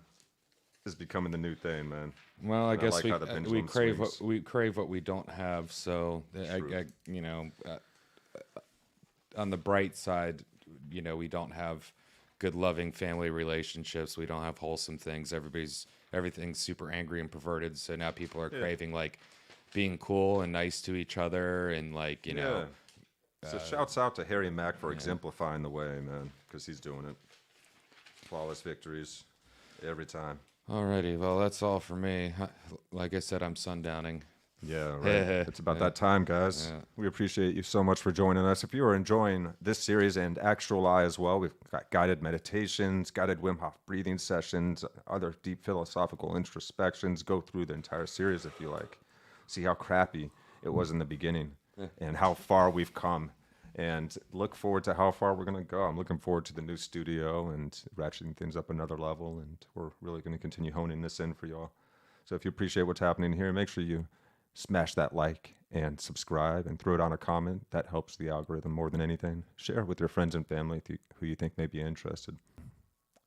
Speaker 2: the new thing, man.
Speaker 3: Well, I guess we crave what we don't have. So on the bright side, we don't have good, loving family relationships. We don't have wholesome things. Everything's super angry and perverted. So now people are craving like being cool and nice to each other, and like
Speaker 2: So shouts out to Harry Mack for exemplifying the way, man, because he's doing it. Flawless victories every time.
Speaker 3: Alrighty, well, that's all for me. Like I said, I'm sundowning.
Speaker 2: Yeah, right. It's about that time, guys. Yeah. We appreciate you so much for joining us. If you are enjoying this series and Actuali as well, we've got guided meditations, guided Wim Hof breathing sessions, other deep philosophical introspections. Go through the entire series if you like. See how crappy it was in the beginning and how far we've come. And look forward to how far we're going to go. I'm looking forward to the new studio and ratcheting things up another level. And we're really going to continue honing this in for y'all. So if you appreciate what's happening here, make sure you smash that like and subscribe and throw it on a comment. That helps the algorithm more than anything. Share with your friends and family who you think may be interested.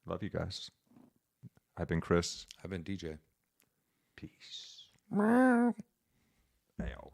Speaker 2: Love you guys. I've been Chris.
Speaker 3: I've been DJ.
Speaker 2: Peace.
Speaker 3: Meow.
Speaker 2: Out.